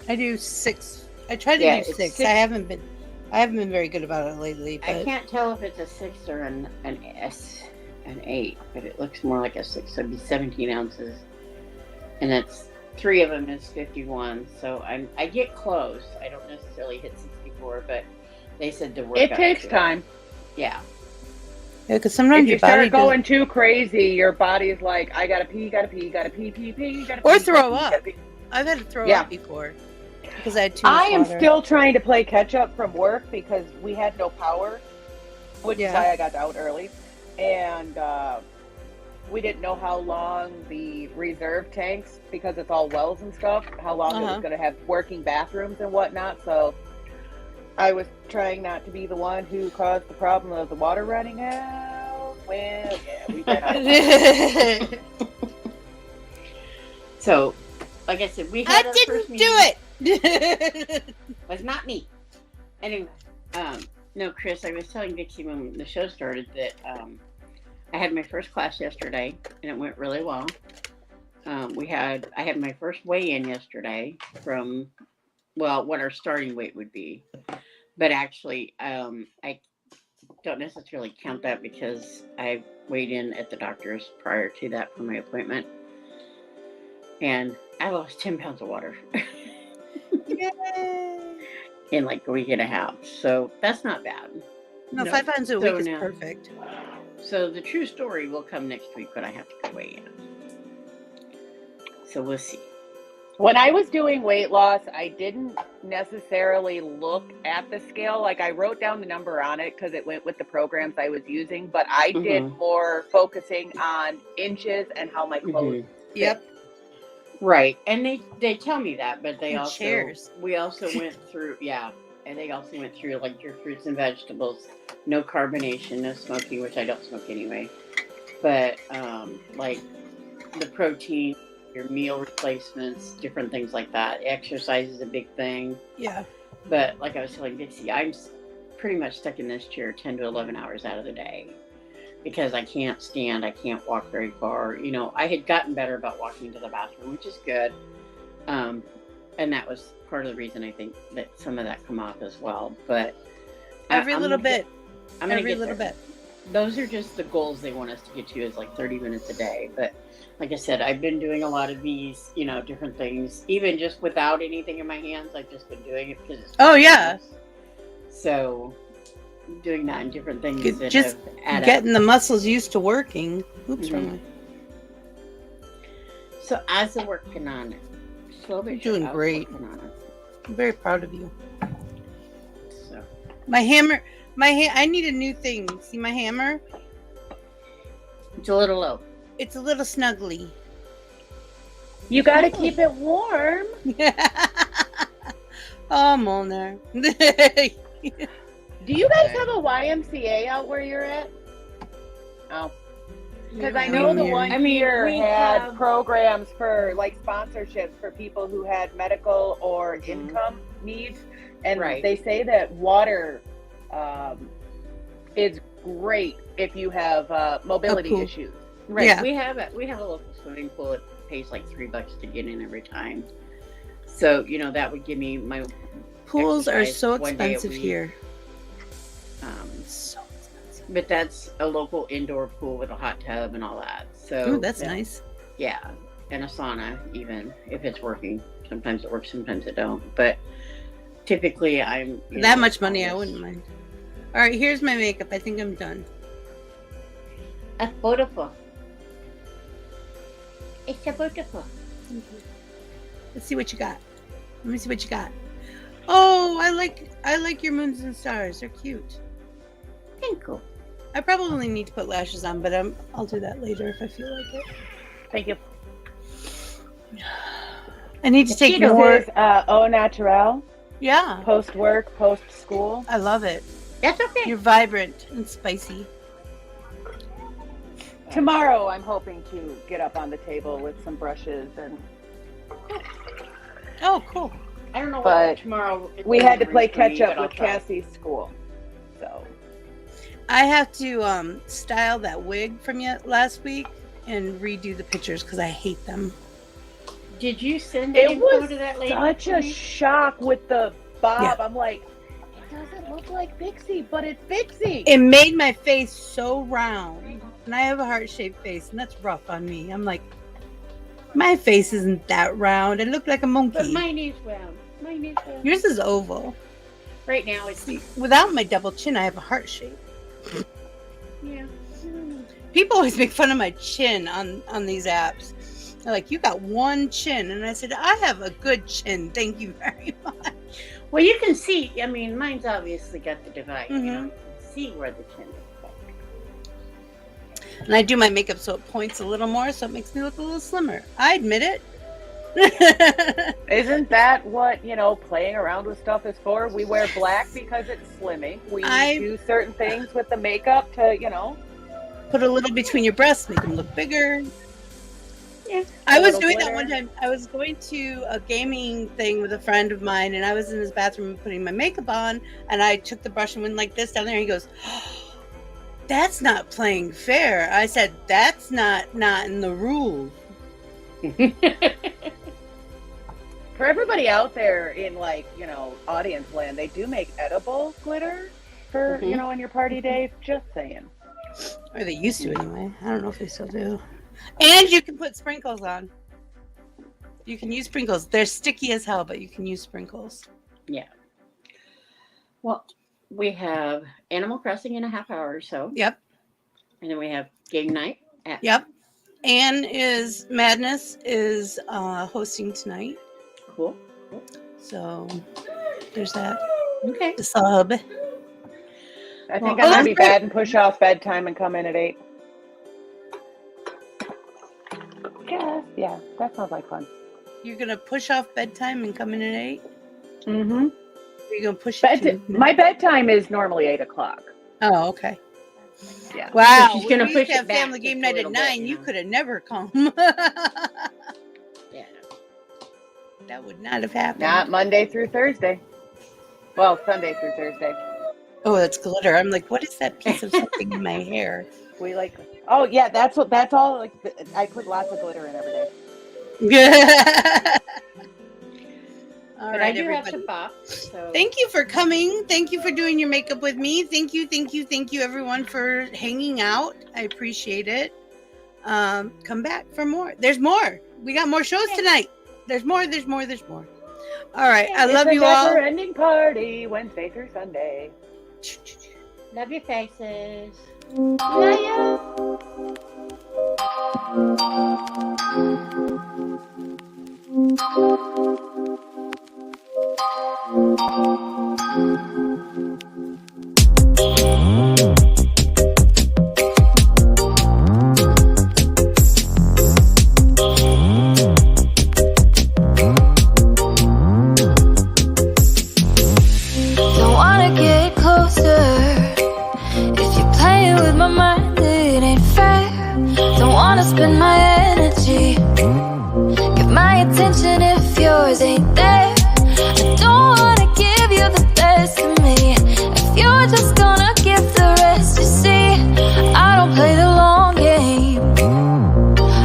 [SPEAKER 2] I do 6. I try to
[SPEAKER 3] Yeah,
[SPEAKER 2] do
[SPEAKER 3] it's
[SPEAKER 2] 6.
[SPEAKER 3] 6.
[SPEAKER 2] I haven't been very good about it lately. But
[SPEAKER 3] I can't tell if it's a 6 or an 8, but it looks more like a 6. So it'd be 17 ounces. And that's 3 of them is 51. So I get close. I don't necessarily hit 64, but they said to work
[SPEAKER 5] it
[SPEAKER 3] up
[SPEAKER 5] takes
[SPEAKER 3] to
[SPEAKER 5] time.
[SPEAKER 3] Yeah.
[SPEAKER 2] Yeah, because sometimes
[SPEAKER 5] If you
[SPEAKER 2] your body
[SPEAKER 5] start going too crazy, your body's like, I gotta pee, gotta pee, gotta pee, pee, pee, gotta pee.
[SPEAKER 2] Or throw
[SPEAKER 5] gotta pee,
[SPEAKER 2] up.
[SPEAKER 5] gotta pee.
[SPEAKER 2] I've had to throw
[SPEAKER 5] Yeah.
[SPEAKER 2] up before because I had too much
[SPEAKER 5] I am
[SPEAKER 2] water.
[SPEAKER 5] still trying to play catch up from work because we had no power, which
[SPEAKER 2] Yeah.
[SPEAKER 5] is why I got out early. And we didn't know how long the reserve tanks, because it's all wells and stuff, how long it was going to have working bathrooms and whatnot. So I was trying not to be the one who caused the problem of the water running out. Well, yeah, we ran out of
[SPEAKER 3] So, like I said, we
[SPEAKER 2] I
[SPEAKER 3] had our
[SPEAKER 2] didn't
[SPEAKER 3] first
[SPEAKER 2] do
[SPEAKER 3] meeting.
[SPEAKER 2] it.
[SPEAKER 3] Was not me. Anyway, no, Chris, I was telling Dixie when the show started that I had my first class yesterday and it went really well. I had my first weigh-in yesterday from, well, what our starting weight would be. But actually, I don't necessarily count that because I weighed in at the doctor's prior to that for my appointment. And I lost 10 pounds of water.
[SPEAKER 2] Yay.
[SPEAKER 3] In like a week and a half. So that's not bad.
[SPEAKER 2] No, 5 pounds a week
[SPEAKER 3] So
[SPEAKER 2] is
[SPEAKER 3] now-
[SPEAKER 2] perfect.
[SPEAKER 3] So the true story will come next week when I have to go weigh in. So we'll see.
[SPEAKER 5] When I was doing weight loss, I didn't necessarily look at the scale. Like I wrote down the number on it because it went with the programs I was using, but I did more focusing on inches and how my clothes fit.
[SPEAKER 2] Yep.
[SPEAKER 3] Right. And they tell me that, but they
[SPEAKER 2] And
[SPEAKER 3] also
[SPEAKER 2] chairs.
[SPEAKER 3] we also went through and they also went through like your fruits and vegetables, no carbonation, no smoking, which I don't smoke anyway. But like the protein, your meal replacements, different things like that. Exercise is a big thing.
[SPEAKER 2] Yeah.
[SPEAKER 3] But like I was telling Dixie, I'm pretty much stuck in this chair 10 to 11 hours out of the day because I can't stand, I can't walk very far. You know, I had gotten better about walking to the bathroom, which is good. And that was part of the reason I think that some of that come off as well. But
[SPEAKER 2] Every little bit.
[SPEAKER 3] I'm gonna
[SPEAKER 2] Every
[SPEAKER 3] get
[SPEAKER 2] little
[SPEAKER 3] there.
[SPEAKER 2] bit.
[SPEAKER 3] those are just the goals they want us to get to, is like 30 minutes a day. But like I said, I've been doing a lot of these, different things, even just without anything in my hands. I've just been doing it because it's
[SPEAKER 2] yeah.
[SPEAKER 3] So doing that and different things that
[SPEAKER 2] Just
[SPEAKER 3] have added
[SPEAKER 2] getting the muscles used to working. Oops, wrong way.
[SPEAKER 3] So as I'm working on it, slowly
[SPEAKER 2] You're doing great.
[SPEAKER 3] working on it.
[SPEAKER 2] I'm very proud of you.
[SPEAKER 3] So
[SPEAKER 2] My hammer, I need a new thing. See my hammer?
[SPEAKER 3] it's a little low.
[SPEAKER 2] It's a little snuggly.
[SPEAKER 5] You got to keep it warm.
[SPEAKER 2] Oh, Molnar.
[SPEAKER 5] Do you guys have a YMCA out where you're at? Oh. Because I know the one here
[SPEAKER 3] we
[SPEAKER 5] had
[SPEAKER 3] have-
[SPEAKER 5] programs for like sponsorships for people who had medical or income needs. And
[SPEAKER 3] Right.
[SPEAKER 5] they say that water is great if you have mobility
[SPEAKER 2] cool.
[SPEAKER 5] issues.
[SPEAKER 3] Right.
[SPEAKER 2] Yeah.
[SPEAKER 3] We have a local swimming pool. It pays like $3 to get in every time. So, that would give me my
[SPEAKER 2] Pools are
[SPEAKER 3] exercise
[SPEAKER 2] so
[SPEAKER 3] one day a
[SPEAKER 2] expensive
[SPEAKER 3] week.
[SPEAKER 2] here.
[SPEAKER 1] So expensive.
[SPEAKER 3] But that's a local indoor pool with a hot tub and all that. So
[SPEAKER 2] Ooh, that's nice.
[SPEAKER 3] Yeah. And a sauna, even if it's working. Sometimes it works, sometimes it don't. But typically I'm
[SPEAKER 2] That much money, I wouldn't mind. All right, here's my makeup. I think I'm done.
[SPEAKER 3] It's beautiful. It's so beautiful.
[SPEAKER 2] Let's see what you got. Let me see what you got. Oh, I like your moons and stars. They're cute.
[SPEAKER 3] Thank you.
[SPEAKER 2] I probably need to put lashes on, but I'll do that later if I feel like it.
[SPEAKER 5] Thank you.
[SPEAKER 2] I need to take
[SPEAKER 5] This
[SPEAKER 2] more.
[SPEAKER 5] is Au Naturel,
[SPEAKER 2] Yeah,
[SPEAKER 5] post work, post school.
[SPEAKER 2] I love it.
[SPEAKER 3] That's okay.
[SPEAKER 2] You're vibrant and spicy.
[SPEAKER 5] Tomorrow, I'm hoping to get up on the table with some brushes, and
[SPEAKER 2] Oh, cool.
[SPEAKER 3] I don't know
[SPEAKER 5] But
[SPEAKER 3] what tomorrow.
[SPEAKER 5] we had to play
[SPEAKER 3] for me,
[SPEAKER 5] catch up
[SPEAKER 3] but I'll
[SPEAKER 5] with
[SPEAKER 3] try.
[SPEAKER 5] Cassie's school. So
[SPEAKER 2] I have to style that wig from last week and redo the pictures because I hate them.
[SPEAKER 3] Did you send
[SPEAKER 5] it
[SPEAKER 3] info
[SPEAKER 5] was
[SPEAKER 3] to that lady?
[SPEAKER 5] such a
[SPEAKER 3] for me?
[SPEAKER 5] shock with the bob.
[SPEAKER 2] Yeah.
[SPEAKER 5] I'm like, it doesn't look like Pixie, but it's Pixie.
[SPEAKER 2] It made my face so round, and I have a heart-shaped face, and that's rough on me. I'm like, my face isn't that round. I look like a
[SPEAKER 3] But
[SPEAKER 2] monkey.
[SPEAKER 3] mine is round. Mine is round.
[SPEAKER 2] Yours is oval.
[SPEAKER 3] Right now it's
[SPEAKER 2] Without my double chin, I have a heart shape.
[SPEAKER 3] yeah.
[SPEAKER 2] People always make fun of my chin on these apps. They're like, you got one chin. And I said, I have a good chin. Thank you very much.
[SPEAKER 3] Well, you can see. I mean, mine's obviously got the divide. You
[SPEAKER 2] Mhm.
[SPEAKER 3] can see where the chin is.
[SPEAKER 2] And I do my makeup so it points a little more, so it makes me look a little slimmer. I admit it.
[SPEAKER 5] Isn't that what, playing around with stuff is for? We wear black because it's slimming. We do certain things with the makeup to,
[SPEAKER 2] Put a little between your breasts, make them look bigger.
[SPEAKER 3] Yeah.
[SPEAKER 2] I was
[SPEAKER 5] little
[SPEAKER 2] doing that
[SPEAKER 5] glitter.
[SPEAKER 2] one time. I was going to a gaming thing with a friend of mine, and I was in his bathroom putting my makeup on, and I took the brush and went like this down there, and he goes, oh, that's not playing fair. I said, that's not in the rules.
[SPEAKER 5] For everybody out there in audience land, they do make edible glitter for,
[SPEAKER 3] Mhm.
[SPEAKER 5] in your party day. Just saying.
[SPEAKER 2] Or they used to anyway. I don't know if they still do. And you can put sprinkles on. You can use sprinkles. They're sticky as hell, but you can use sprinkles.
[SPEAKER 3] Yeah. Well, we have Animal Crossing in a half hour or so,
[SPEAKER 2] Yep.
[SPEAKER 3] and then we have game night.
[SPEAKER 2] Yep. Madness is hosting tonight.
[SPEAKER 3] Cool.
[SPEAKER 2] So there's that.
[SPEAKER 3] Okay.
[SPEAKER 2] The sub.
[SPEAKER 5] I think
[SPEAKER 2] Well,
[SPEAKER 5] I'm going to be
[SPEAKER 2] that's great.
[SPEAKER 5] bad and push off bedtime and come in at 8. Yeah, that sounds like fun.
[SPEAKER 2] You're gonna push off bedtime and come in at 8?
[SPEAKER 5] Mm-hmm.
[SPEAKER 2] You're gonna push it to
[SPEAKER 5] My bedtime is normally 8 o'clock.
[SPEAKER 2] Oh, okay.
[SPEAKER 5] Yeah.
[SPEAKER 2] Wow.
[SPEAKER 3] she's gonna
[SPEAKER 2] when we used
[SPEAKER 3] push
[SPEAKER 2] to
[SPEAKER 3] it
[SPEAKER 2] have
[SPEAKER 3] back
[SPEAKER 2] family
[SPEAKER 3] just
[SPEAKER 2] game
[SPEAKER 3] a
[SPEAKER 2] night at
[SPEAKER 3] little
[SPEAKER 2] 9.
[SPEAKER 3] bit,
[SPEAKER 2] You
[SPEAKER 3] know.
[SPEAKER 2] could have never come.
[SPEAKER 3] Yeah.
[SPEAKER 2] That would not have happened.
[SPEAKER 5] Not Monday through Thursday. Well, Sunday through Thursday.
[SPEAKER 2] Oh, that's glitter. I'm like, what is that piece of something in my hair?
[SPEAKER 5] We oh yeah, that's all. I put lots of glitter in every day.
[SPEAKER 2] All
[SPEAKER 3] But
[SPEAKER 2] right,
[SPEAKER 3] I do have
[SPEAKER 2] everybody.
[SPEAKER 3] some bops. So.
[SPEAKER 2] Thank you for coming. Thank you for doing your makeup with me. Thank you, everyone, for hanging out. I appreciate it. Come back for more. There's more. We got more shows tonight. There's more. All right. I love you all.
[SPEAKER 5] Never-ending party, Wednesday through Sunday.
[SPEAKER 3] Love your faces. Love you.
[SPEAKER 1] Don't wanna get closer. If you're playing with my mind, it ain't fair. Don't wanna spend my energy. Give my attention if yours ain't there. I don't wanna give you the best of me. If you're just gonna give the rest, you see, I don't play the long game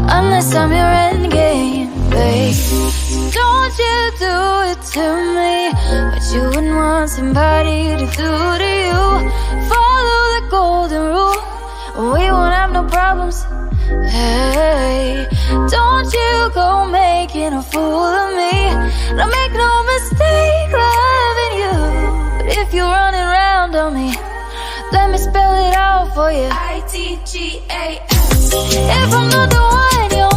[SPEAKER 1] unless I'm your end game, babe. So don't you do it to me what you wouldn't want somebody to do to you. Follow the golden rule, we won't have no problems. Hey, don't you go making a fool of me. Don't make no mistake loving you. But if you're running around on me, let me spell it out for you. ITGAS. If I'm not the one you